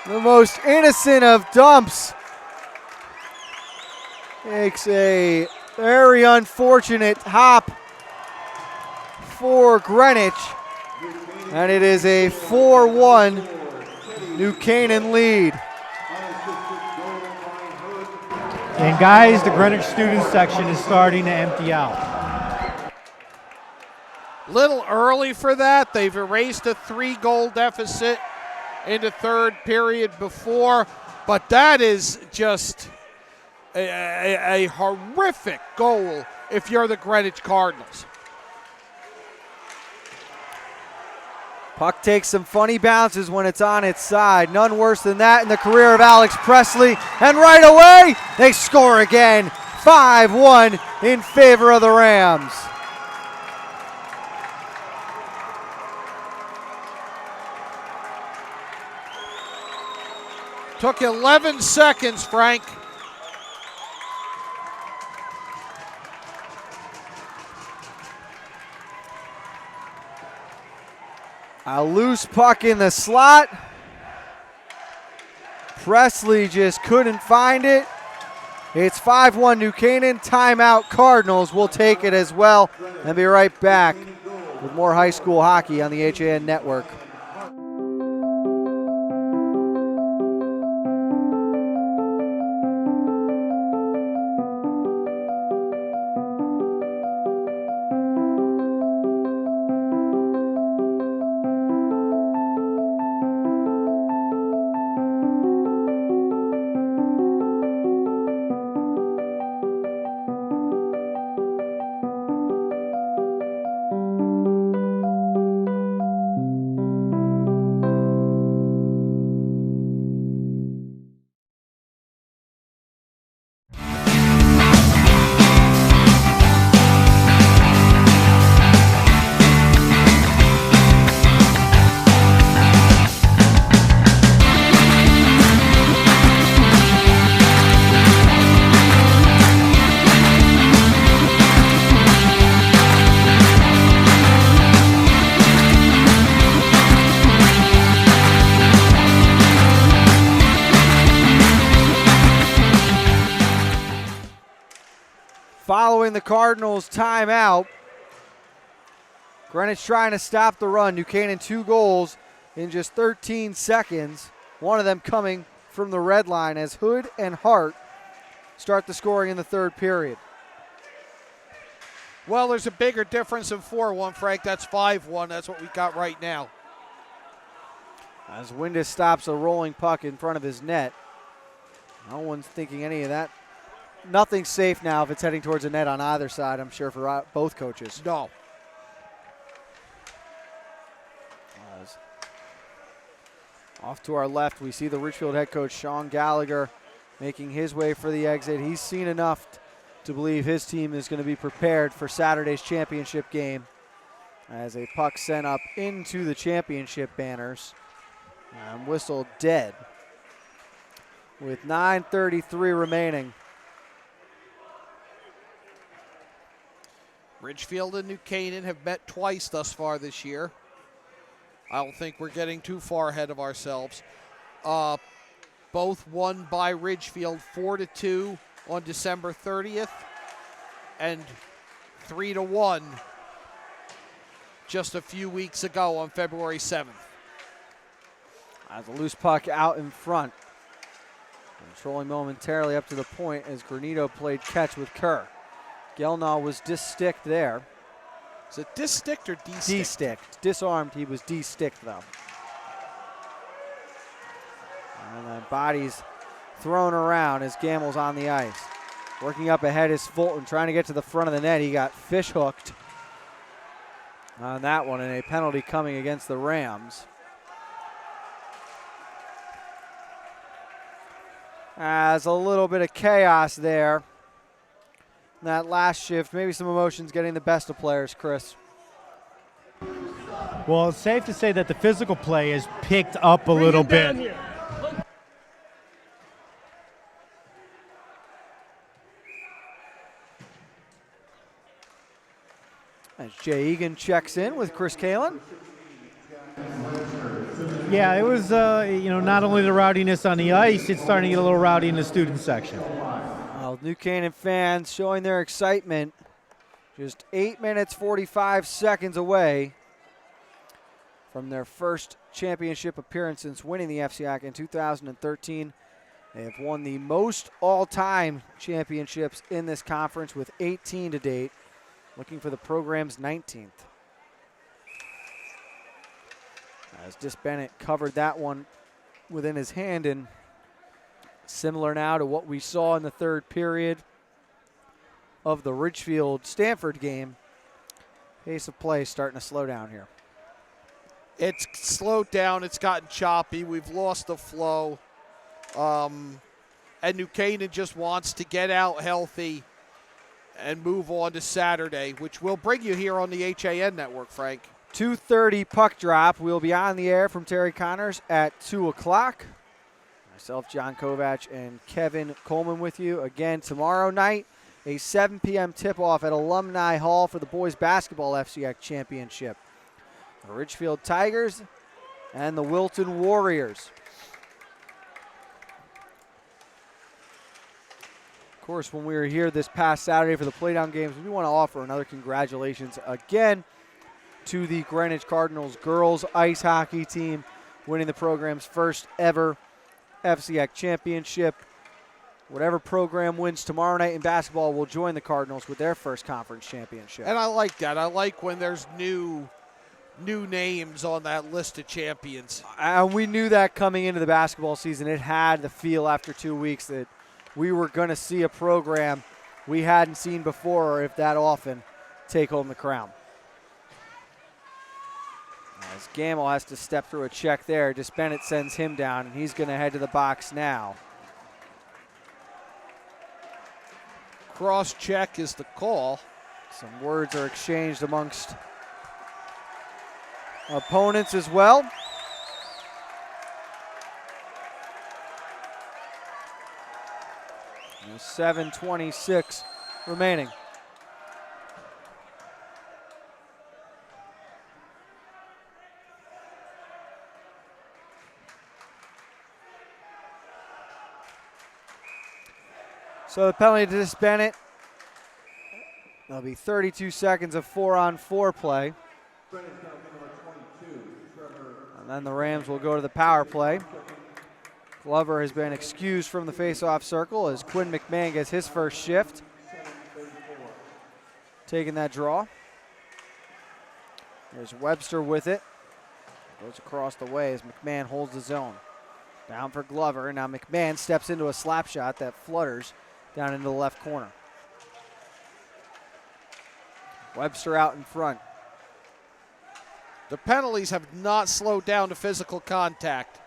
B: The most innocent of dumps. Makes a very unfortunate hop for Greenwich. And it is a 4-1 New Canaan lead.
D: And guys, the Greenwich student section is starting to empty out.
C: Little early for that. They've erased a 3-goal deficit in the 3rd period before, but that is just a horrific goal if you're the Greenwich Cardinals.
B: Puck takes some funny bounces when it's on its side. None worse than that in the career of Alex Presley. And right away, they score again. 5-1 in favor of the Rams.
C: Took 11 seconds, Frank.
B: A loose puck in the slot. Presley just couldn't find it. It's 5-1 New Canaan. Timeout Cardinals will take it as well. And be right back with more high school hockey on the HAN Network. Following the Cardinals' timeout, Greenwich trying to stop the run. New Canaan 2 goals in just 13 seconds. One of them coming from the red line as Hood and Hart start the scoring in the 3rd period.
C: Well, there's a bigger difference than 4-1, Frank. That's 5-1. That's what we got right now.
B: As Windus stops a rolling puck in front of his net. No one's thinking any of that. Nothing's safe now if it's heading towards the net on either side, I'm sure, for both coaches.
C: No.
B: Off to our left, we see the Richfield head coach, Sean Gallagher, making his way for the exit. He's seen enough to believe his team is going to be prepared for Saturday's championship game. As a puck sent up into the championship banners. And whistle dead. With 9:33 remaining.
C: Ridgefield and New Canaan have met twice thus far this year. I don't think we're getting too far ahead of ourselves. Both won by Ridgefield 4-2 on December 30th. and 3-1 just a few weeks ago on February 7th.
B: As a loose puck out in front. Controlling momentarily up to the point as Granito played catch with Kerr. Gelnaw was dis-sticked there.
C: Is it dis-sticked or de-sticked?
B: De-sticked. Disarmed, he was de-sticked though. And the body's thrown around as Gamel's on the ice. Working up ahead is Fulton trying to get to the front of the net. He got fish hooked on that one, and a penalty coming against the Rams. As a little bit of chaos there. That last shift, maybe some emotions getting the best of players, Chris.
D: Well, it's safe to say that the physical play has picked up a little bit.
B: As Jay Egan checks in with Chris Kalin.
D: Yeah, it was, not only the rowdiness on the ice, it's starting to get a little rowdy in the student section.
B: Well, New Canaan fans showing their excitement. Just 8 minutes, 45 seconds away from their first championship appearance since winning the FCIAC in 2013. They have won the most all-time championships in this conference with 18 to date, looking for the program's 19th. As Dis Bennett covered that one within his hand, and similar now to what we saw in the third period of the Ridgefield-Stanford game. Pace of play starting to slow down here.
C: It's slowed down. It's gotten choppy. We've lost the flow. And New Canaan just wants to get out healthy and move on to Saturday, which will bring you here on the HAN network, Frank.
B: 2:30 puck drop. We'll be on the air from Terry Connors at 2 o'clock. Myself, John Kovac, and Kevin Coleman with you again tomorrow night. A 7 p.m. tip-off at Alumni Hall for the boys basketball FCIAC championship. The Ridgefield Tigers and the Wilton Warriors. Of course, when we were here this past Saturday for the Playdown games, we want to offer another congratulations again to the Greenwich Cardinals girls ice hockey team, winning the program's first ever FCIAC championship. Whatever program wins tomorrow night in basketball will join the Cardinals with their first conference championship.
C: And I like that. I like when there's new names on that list of champions.
B: And we knew that coming into the basketball season. It had the feel after 2 weeks that we were going to see a program we hadn't seen before, or if that often, take home the crown. As Gamble has to step through a check there, Dis Bennett sends him down, and he's going to head to the box now.
C: Cross check is the call.
B: Some words are exchanged amongst opponents as well. There's 7:26 remaining. So the penalty to Dis Bennett. There'll be 32 seconds of 4-on-4 play. And then the Rams will go to the power play. Glover has been excused from the face-off circle as Quinn McMahon gets his first shift. Taking that draw. There's Webster with it. Goes across the way as McMahon holds the zone. Down for Glover. Now McMahon steps into a slap shot that flutters down into the left corner. Webster out in front.
C: The penalties have not slowed down to physical contact.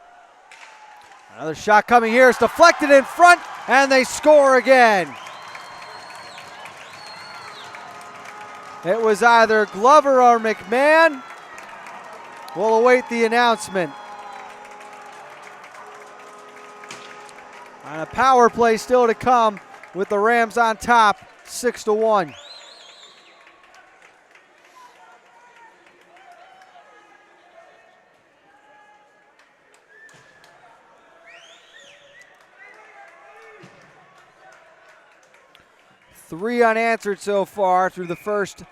B: Another shot coming here. It's deflected in front, and they score again. It was either Glover or McMahon. We'll await the announcement. And a power play still to come with the Rams on top, 6-1. 3 unanswered so far through the first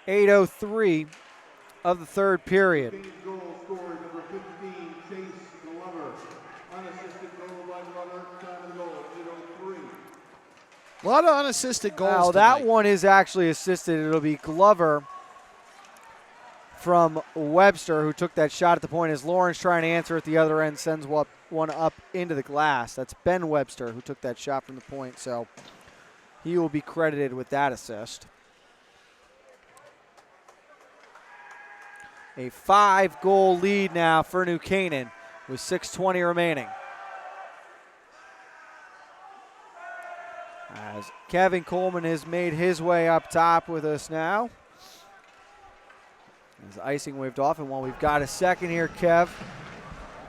B: 8:03 of the third period.
C: A lot of unassisted goals.
B: Now that one is actually assisted. It'll be Glover from Webster who took that shot at the point as Lawrence trying to answer at the other end, sends one up into the glass. That's Ben Webster who took that shot from the point, so he will be credited with that assist. A 5-goal lead now for New Canaan with 6:20 remaining. As Kevin Coleman has made his way up top with us now. As icing waved off, and while we've got a second here, Kev,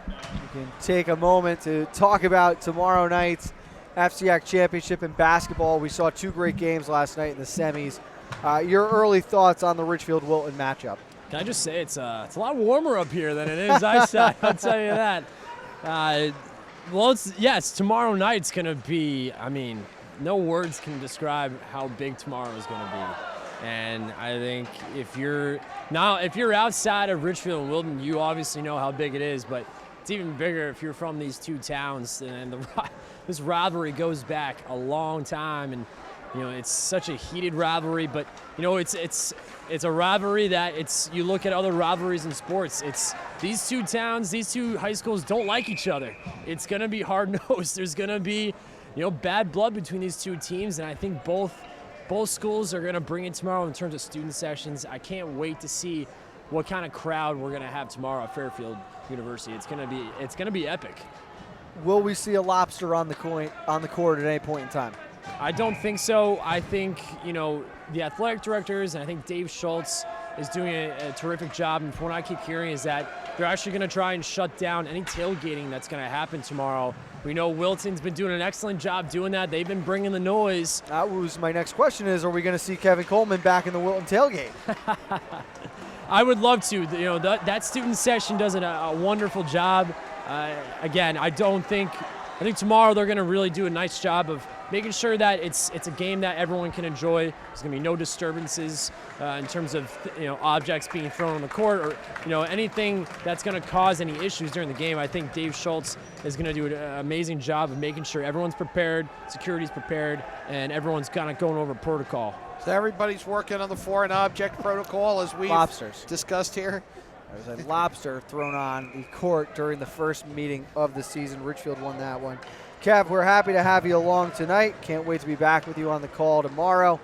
B: we can take a moment to talk about tomorrow night's FCIAC Championship in basketball. We saw 2 great games last night in the semis. Your early thoughts on the Richfield-Wilton matchup?
E: Can I just say it's a lot warmer up here than it is outside. I'll tell you that. Well, tomorrow night's going to be, I mean, no words can describe how big tomorrow is going to be. And I think if you're outside of Richfield and Wilton, you obviously know how big it is, but it's even bigger if you're from these 2 towns. And this rivalry goes back a long time, and it's such a heated rivalry. But it's a rivalry that you look at other rivalries in sports. It's these 2 towns, these 2 high schools don't like each other. It's gonna be hard-nosed. There's gonna be bad blood between these 2 teams, and I think both schools are going to bring it tomorrow in terms of student sessions. I can't wait to see what kind of crowd we're going to have tomorrow at Fairfield University. It's going to be epic.
B: Will we see a lobster on the court at any point in time?
E: I don't think so. I think the athletic directors, and I think Dave Schultz is doing a terrific job. And from what I keep hearing is that they're actually going to try and shut down any tailgating that's going to happen tomorrow. We know Wilton's been doing an excellent job doing that. They've been bringing the noise.
B: That was my next question is, are we going to see Kevin Coleman back in the Wilton tailgate?
E: I would love to. That student session does a wonderful job. Again, I think tomorrow they're going to really do a nice job of making sure that it's a game that everyone can enjoy. There's going to be no disturbances in terms of objects being thrown on the court or anything that's going to cause any issues during the game. I think Dave Schultz is going to do an amazing job of making sure everyone's prepared, security's prepared, and everyone's kind of going over protocol.
C: So everybody's working on the foreign object protocol as we've discussed here.
B: There was a lobster thrown on the court during the first meeting of the season. Richfield won that one. Kev, we're happy to have you along tonight. Can't wait to be back with you on the call tomorrow.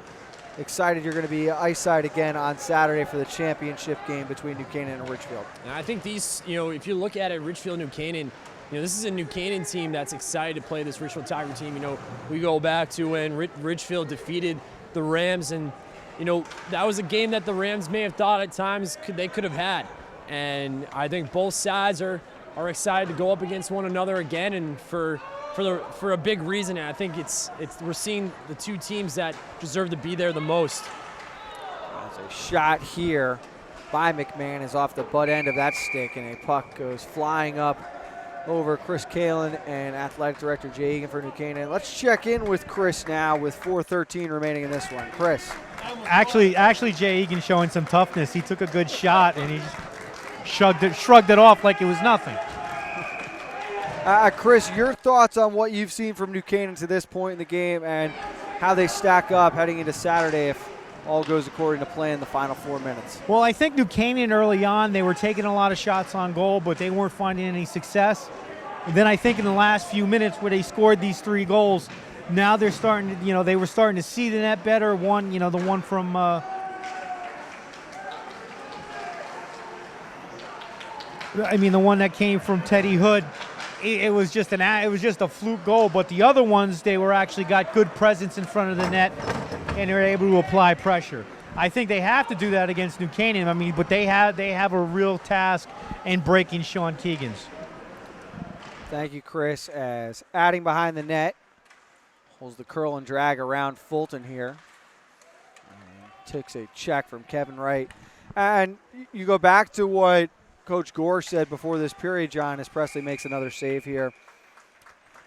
B: Excited you're going to be ice side again on Saturday for the championship game between New Canaan and Richfield.
E: And I think these, if you look at it, Richfield, New Canaan, this is a New Canaan team that's excited to play this Richfield Tiger team. We go back to when Richfield defeated the Rams, and that was a game that the Rams may have thought at times they could have had. And I think both sides are excited to go up against one another again, and for a big reason. And I think we're seeing the 2 teams that deserve to be there the most.
B: There's a shot here by McMahon is off the butt end of that stick, and a puck goes flying up over Chris Kalin and Athletic Director Jay Egan for New Canaan. Let's check in with Chris now with 4:13 remaining in this one. Chris.
D: Actually, Jay Egan showing some toughness. He took a good shot, and he shrugged it off like it was nothing.
B: Chris, your thoughts on what you've seen from New Canaan to this point in the game and how they stack up heading into Saturday if all goes according to plan in the final 4 minutes?
D: Well, I think New Canaan early on, they were taking a lot of shots on goal, but they weren't finding any success. And then I think in the last few minutes where they scored these 3 goals, now they're starting to, they were starting to see the net better. The one from the one that came from Teddy Hood. It was just a fluke goal, but the other ones, they were actually got good presence in front of the net, and they're able to apply pressure. I think they have to do that against New Canaan. But they have a real task in breaking Sean Keegan's.
B: Thank you, Chris. As adding behind the net, holds the curl and drag around Fulton here. And takes a check from Kevin Wright. And you go back to what Coach Gore said before this period, John, as Presley makes another save here.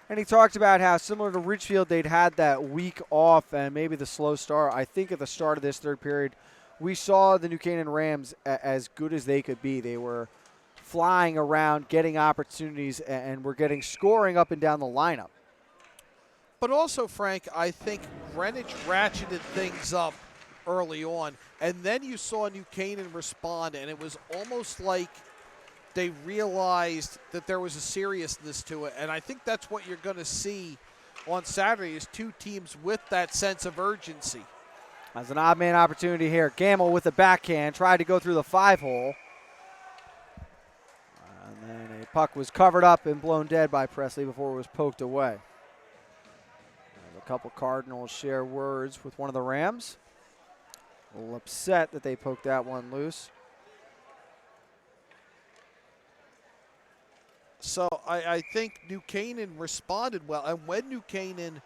B: And he talked about how, similar to Ridgefield, they'd had that week off and maybe the slow start. I think at the start of this third period, we saw the New Canaan Rams as good as they could be. They were flying around, getting opportunities, and were getting scoring up and down the lineup.
C: But also, Frank, I think Greenwich ratcheted things up early on, and then you saw New Canaan respond, and it was almost like they realized that there was a seriousness to it. And I think that's what you're going to see on Saturday is two teams with that sense of urgency.
B: That's an odd man opportunity here. Gamble with the backhand, tried to go through the 5-hole. And then a puck was covered up and blown dead by Presley before it was poked away. And a couple Cardinals share words with one of the Rams. A little upset that they poked that one loose.
C: So I think New Canaan responded well. And when New Canaan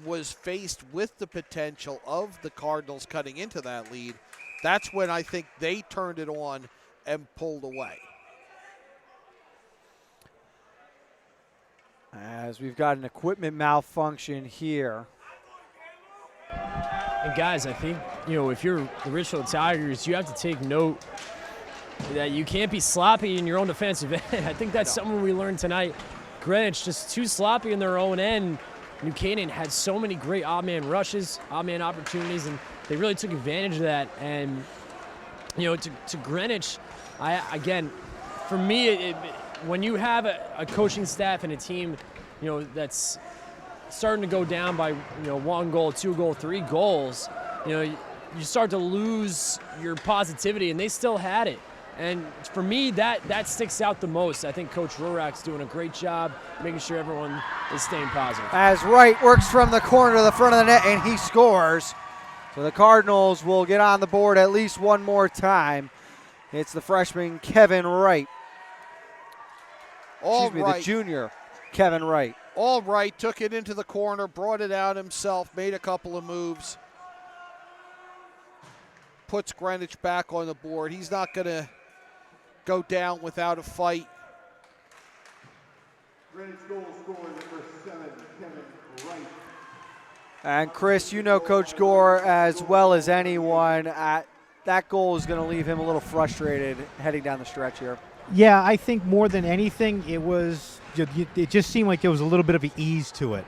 C: was faced with the potential of the Cardinals cutting into that lead, that's when I think they turned it on and pulled away.
B: As we've got an equipment malfunction here.
E: And guys, I think, if you're the Richfield Tigers, you have to take note that you can't be sloppy in your own defensive end. I think that's something we learned tonight. Greenwich just too sloppy in their own end. New Canaan had so many great odd-man rushes, odd-man opportunities, and they really took advantage of that. And, to Greenwich, for me, when you have a coaching staff and a team, that's starting to go down by, 1 goal, 2 goal, 3 goals, you start to lose your positivity, and they still had it. And for me, that sticks out the most. I think Coach Rorak's doing a great job making sure everyone is staying positive.
B: As Wright works from the corner to the front of the net, and he scores. So the Cardinals will get on the board at least one more time. It's the freshman Kevin Wright. The junior Kevin Wright.
C: All right, took it into the corner, brought it out himself, made a couple of moves. Puts Greenwich back on the board. He's not going to go down without a fight.
B: Greenwich goal scorer number 7, Kevin Wright. And Chris, you know Coach Gore as well as anyone. That goal is going to leave him a little frustrated heading down the stretch here.
D: Yeah, I think more than anything, it just seemed like there was a little bit of an ease to it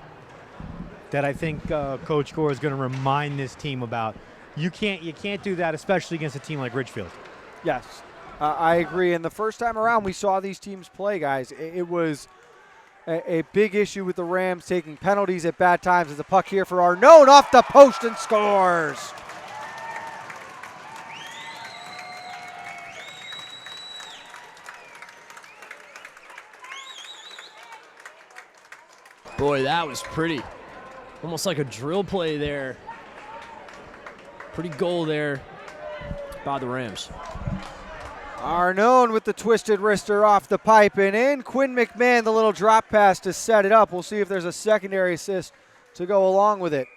D: that I think Coach Gore is going to remind this team about. You can't do that, especially against a team like Ridgefield.
B: Yes, I agree. And the first time around we saw these teams play, guys, it was a big issue with the Rams taking penalties at bad times. As the puck here for Arnone off the post and scores.
E: Boy, that was pretty. Almost like a drill play there. Pretty goal there by the Rams.
B: Arnone with the twisted wrister off the pipe and in. Quinn McMahon, the little drop pass to set it up. We'll see if there's a secondary assist to go along with it.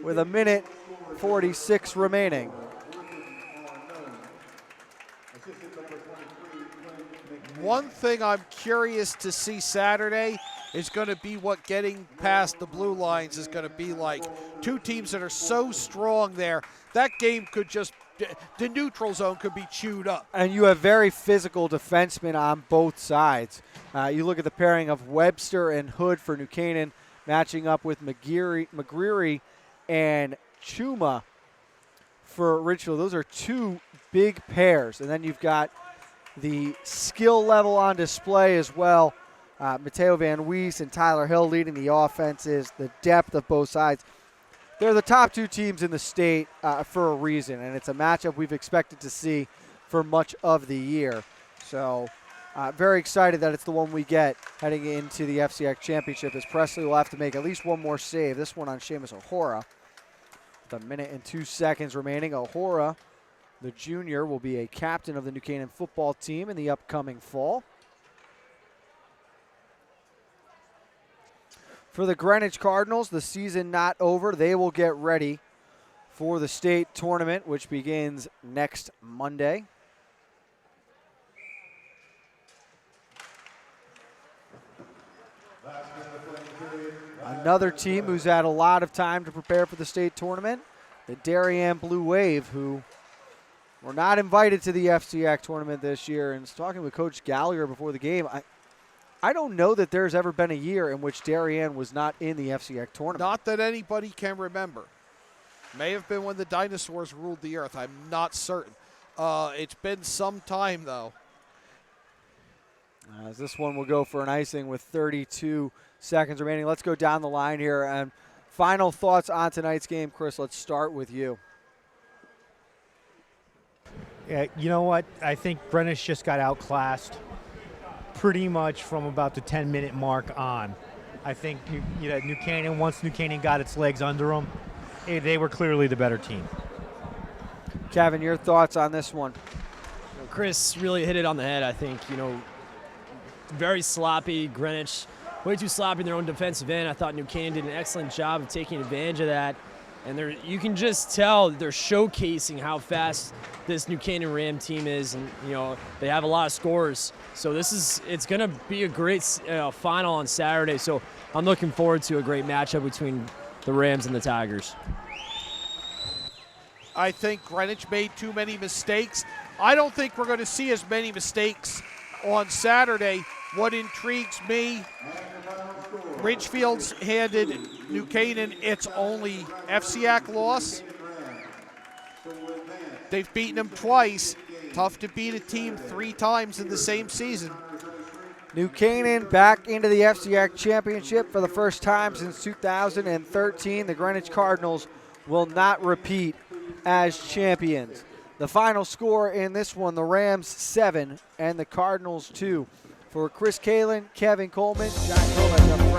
B: With a minute 46 remaining.
C: One thing I'm curious to see Saturday is going to be what getting past the blue lines is going to be like. Two teams that are so strong there, that game could just, the neutral zone could be chewed up.
B: And you have very physical defensemen on both sides. You look at the pairing of Webster and Hood for New Canaan, matching up with McGreary and Chuma for Ridgefield. Those are two big pairs. And then you've got the skill level on display as well. Mateo Van Wees and Tyler Hill leading the offenses, the depth of both sides. They're the top two teams in the state for a reason, and it's a matchup we've expected to see for much of the year. So very excited that it's the one we get heading into the FCIAC Championship, as Presley will have to make at least one more save, this one on Seamus O'Hora. With a minute and 2 seconds remaining, O'Hora, the junior, will be a captain of the New Canaan football team in the upcoming fall. For the Greenwich Cardinals, the season not over. They will get ready for the state tournament, which begins next Monday. Another team who's had a lot of time to prepare for the state tournament, the Darien Blue Wave, who were not invited to the FCIAC tournament this year. And talking with Coach Gallagher before the game, I don't know that there's ever been a year in which Darien was not in the FCIAC tournament.
C: Not that anybody can remember. May have been when the dinosaurs ruled the earth. I'm not certain. It's been some time, though.
B: As this one will go for an icing with 32 seconds remaining. Let's go down the line here. And final thoughts on tonight's game. Chris, let's start with you.
D: Yeah, you know what? I think Greenwich just got outclassed pretty much from about the 10-minute mark on. I think New Canaan, once New Canaan got its legs under them, they were clearly the better team.
B: Kevin, your thoughts on this one?
E: Chris really hit it on the head, I think. Very sloppy. Greenwich, way too sloppy in their own defensive end. I thought New Canaan did an excellent job of taking advantage of that. And you can just tell they're showcasing how fast this New Canaan Ram team is, and they have a lot of scores. So it's going to be a great final on Saturday. So I'm looking forward to a great matchup between the Rams and the Tigers.
C: I think Greenwich made too many mistakes. I don't think we're going to see as many mistakes on Saturday. What intrigues me, Ridgefield's handed New Canaan its only FCIAC loss. They've beaten them twice. Tough to beat a team 3 times in the same season.
B: New Canaan back into the FCIAC championship for the first time since 2013. The Greenwich Cardinals will not repeat as champions. The final score in this one, the Rams 7 and the Cardinals 2. For Chris Kalin, Kevin Coleman, John Gomez.